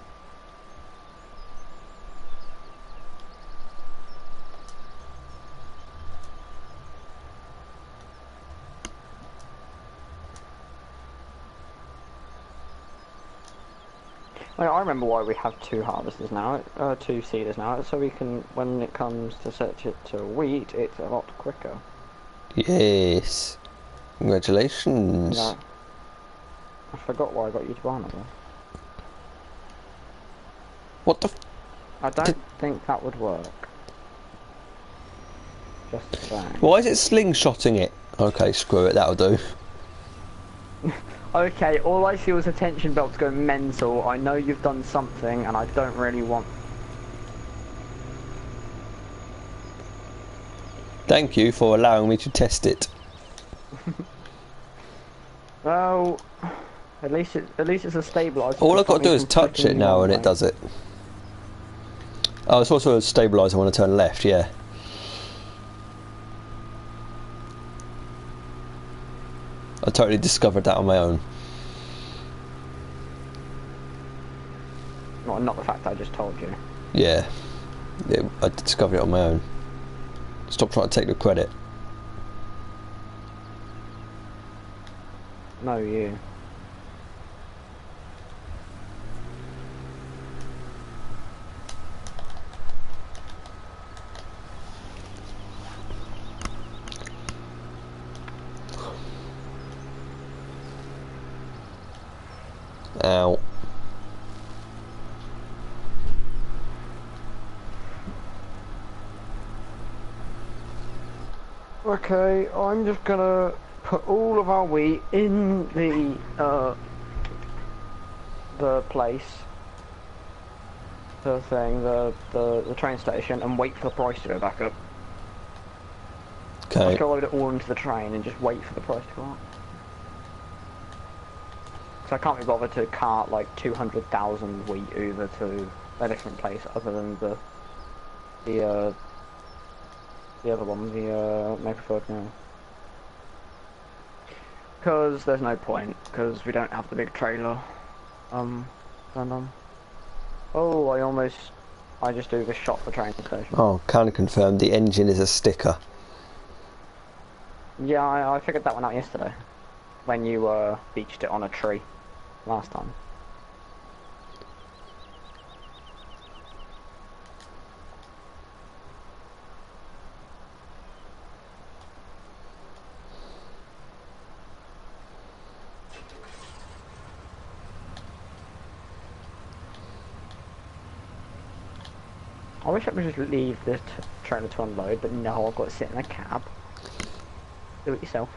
I remember why we have 2 harvesters now, 2 seeders now, so we can, when it comes to set it to wheat, it's a lot quicker. Yes. Congratulations. Yeah. I forgot why I got you to Barnum. What the f— I don't think that would work. Just saying. Why is it slingshotting it? Okay, screw it, that'll do. Okay, all I see was attention belts go mental. I know you've done something, and I don't really want... Thank you for allowing me to test it. Well, at least it's a stabiliser. All I've got to do is touch it now and it does it. Oh, it's also a stabiliser when I turn left, yeah. I totally discovered that on my own. Not the fact that I just told you. Yeah. I discovered it on my own. Stop trying to take the credit. No, you. Okay, I'm just gonna put all of our wheat in the place, the thing, the train station, and wait for the price to go back up. Okay. Let's go load it all into the train and just wait for the price to go up. So I can't be bothered to cart like 200,000 wheat over to a different place other than the other one, the Mapleford now. Because there's no point, because we don't have the big trailer turned on. Oh, I just overshot the train station. Oh, kind of confirmed. The engine is a sticker. Yeah, I figured that one out yesterday, when you beached it on a tree last time. I wish I could just leave the trailer to unload, but no, I've got to sit in a cab. Do it yourself.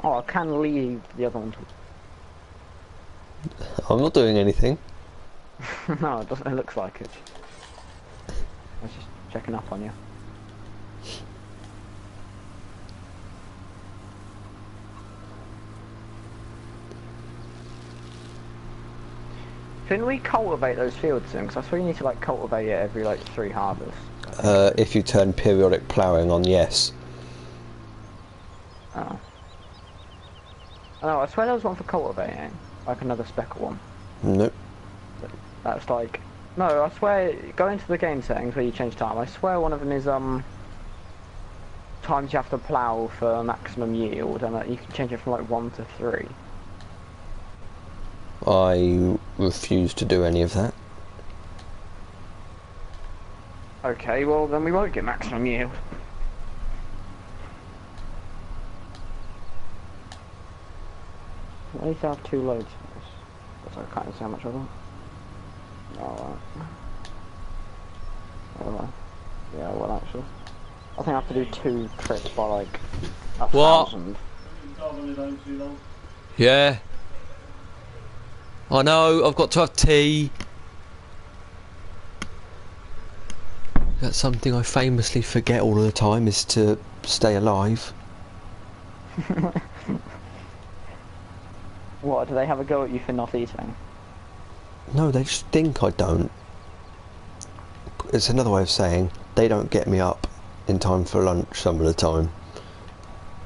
Oh, I can leave the other one. I'm not doing anything. No, it doesn't. It looks like it. I was just checking up on you. Can we cultivate those fields then? Because I swear you need to like cultivate it every like 3 harvests. If you turn periodic ploughing on, yes. Oh. Oh, I swear there was one for cultivating. Like another speckle one. Nope. That's like... No, I swear, go into the game settings where you change time. I swear one of them is, times you have to plough for maximum yield, and you can change it from like 1 to 3. I refuse to do any of that. Okay, well then we won't get maximum yield. At least I have 2 loads for this. Because I can't see how much I got. Alright. Yeah, well actually. I think I have to do 2 trips by like 1,000. Yeah. I know, I've got to have tea. That's something I famously forget all the time, is to stay alive. What, do they have a go at you for not eating? No, they just think I don't. It's another way of saying they don't get me up in time for lunch some of the time,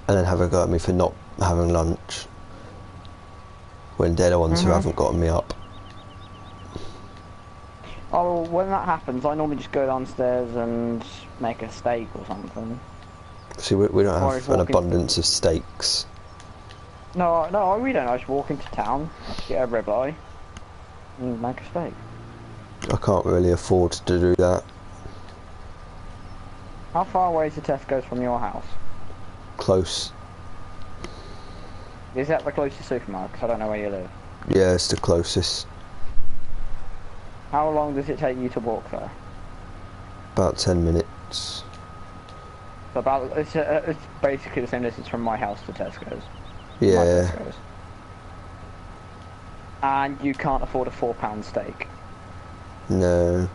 and then have a go at me for not having lunch when they're the ones who haven't gotten me up. Oh, well, when that happens, I normally just go downstairs and make a steak or something. See, we don't Or have an abundance of steaks. No, we don't. I just walk into town, get a ribeye, and make a steak. I can't really afford to do that. How far away is the Tesco's from your house? Close. Is that the closest supermarket? 'Cause I don't know where you live. Yeah, it's the closest. How long does it take you to walk there? About 10 minutes. So it's basically the same distance from my house to Tesco's. Yeah. My Tesco's. And you can't afford a £4 steak. No.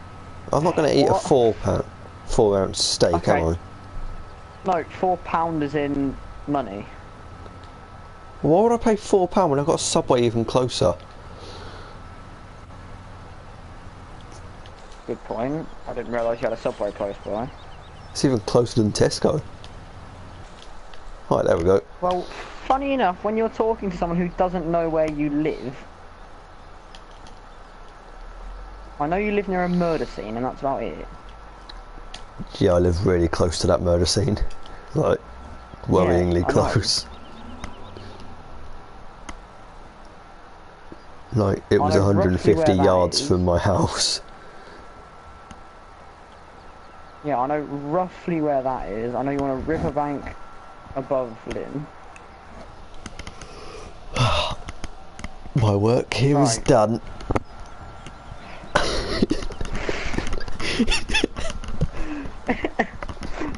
I'm not going to eat a What? 4-ounce steak, Okay. am I? No, £4 is in money. Why would I pay £4 when I've got a Subway even closer? Good point. I didn't realise you had a Subway close by. It's even closer than Tesco. Right, there we go. Well, funny enough, when you're talking to someone who doesn't know where you live, I know you live near a murder scene, and that's about it. Yeah, I live really close to that murder scene. Like, worryingly Yeah, I know. close. Like, it was I know roughly 150 where that yards is. from my house. Yeah, I know roughly where that is. I know you want a riverbank above Lynn. My work here is Right. done.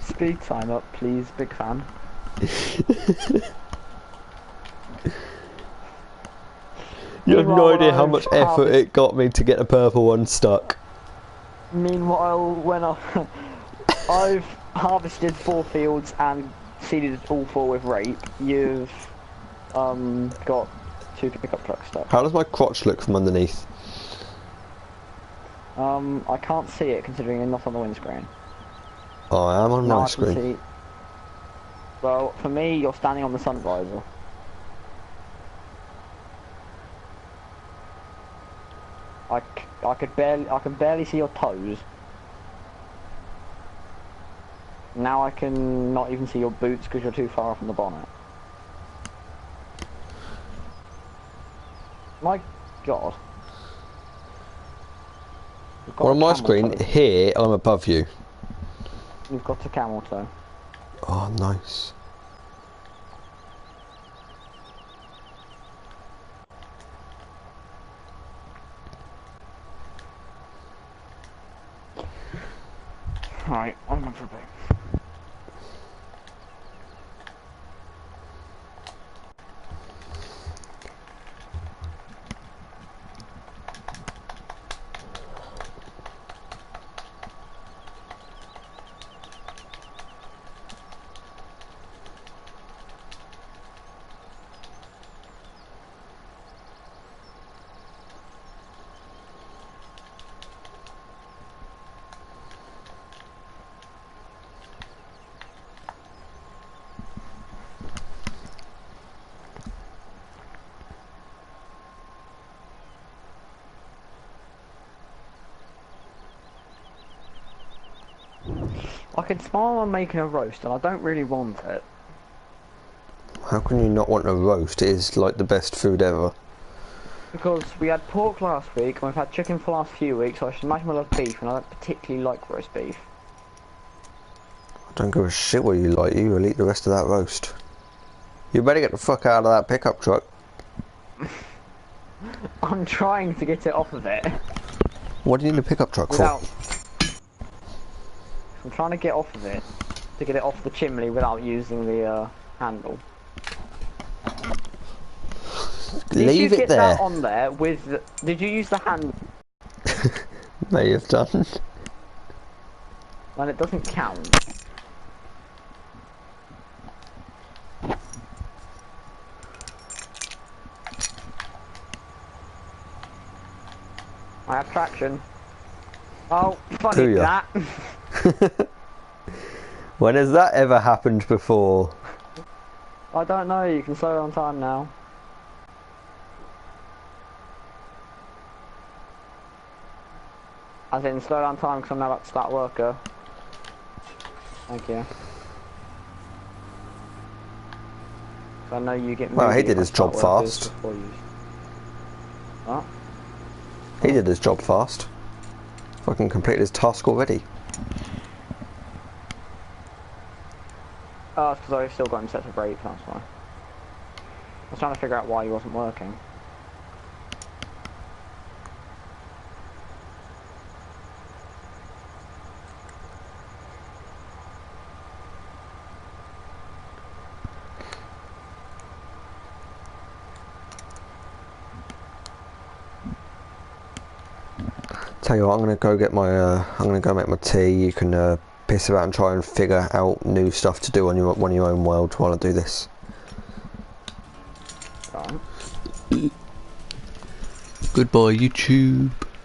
Speed time up, please, big fan. You have Meanwhile, no when idea how much effort it got me to get the purple one stuck. Meanwhile, when I've harvested 4 fields and seeded all 4 with rape, you've got 2 pickup trucks stuck. How does my crotch look from underneath? I can't see it considering you're not on the windscreen. Oh, I am on Now my I can screen. see. Well, for me, you're standing on the sun visor. I can barely see your toes. Now I can not even see your boots because you're too far from the bonnet. My God. You've got Well, a on my camel screen, toe. here, I'm above you. You've got a camel toe. Oh, nice. Right, I'm going for a bit. I can smile on making a roast and I don't really want it. How can you not want a roast? It is like the best food ever. Because we had pork last week and we've had chicken for the last few weeks, so I should imagine we'll have beef, and I don't particularly like roast beef. I don't give a shit what you like, you will eat the rest of that roast. You better get the fuck out of that pickup truck. I'm trying to get it off of it. What do you need a pickup truck for? Without... I'm trying to get off of it. To get it off the chimney without using the handle. Did you Leave it get there. that on there with... Did you use the handle? May have done. Well, it doesn't count. I have traction. Oh, fuck Do it, ya? that. When has that ever happened before? I don't know, you can slow down time now. As in, slow down time because I'm now about to start worker. Thank you. So I know you get Well, he moody did if I his start job workers fast. before you. What? He did his job fast. Fucking completed his task already. Oh, it's because I've still got him set to break, that's why. I was trying to figure out why he wasn't working. Tell you what, I'm gonna go get my. I'm gonna go make my tea. You can piss about and try and figure out new stuff to do on your one of your own worlds while I do this. Right. Goodbye, YouTube.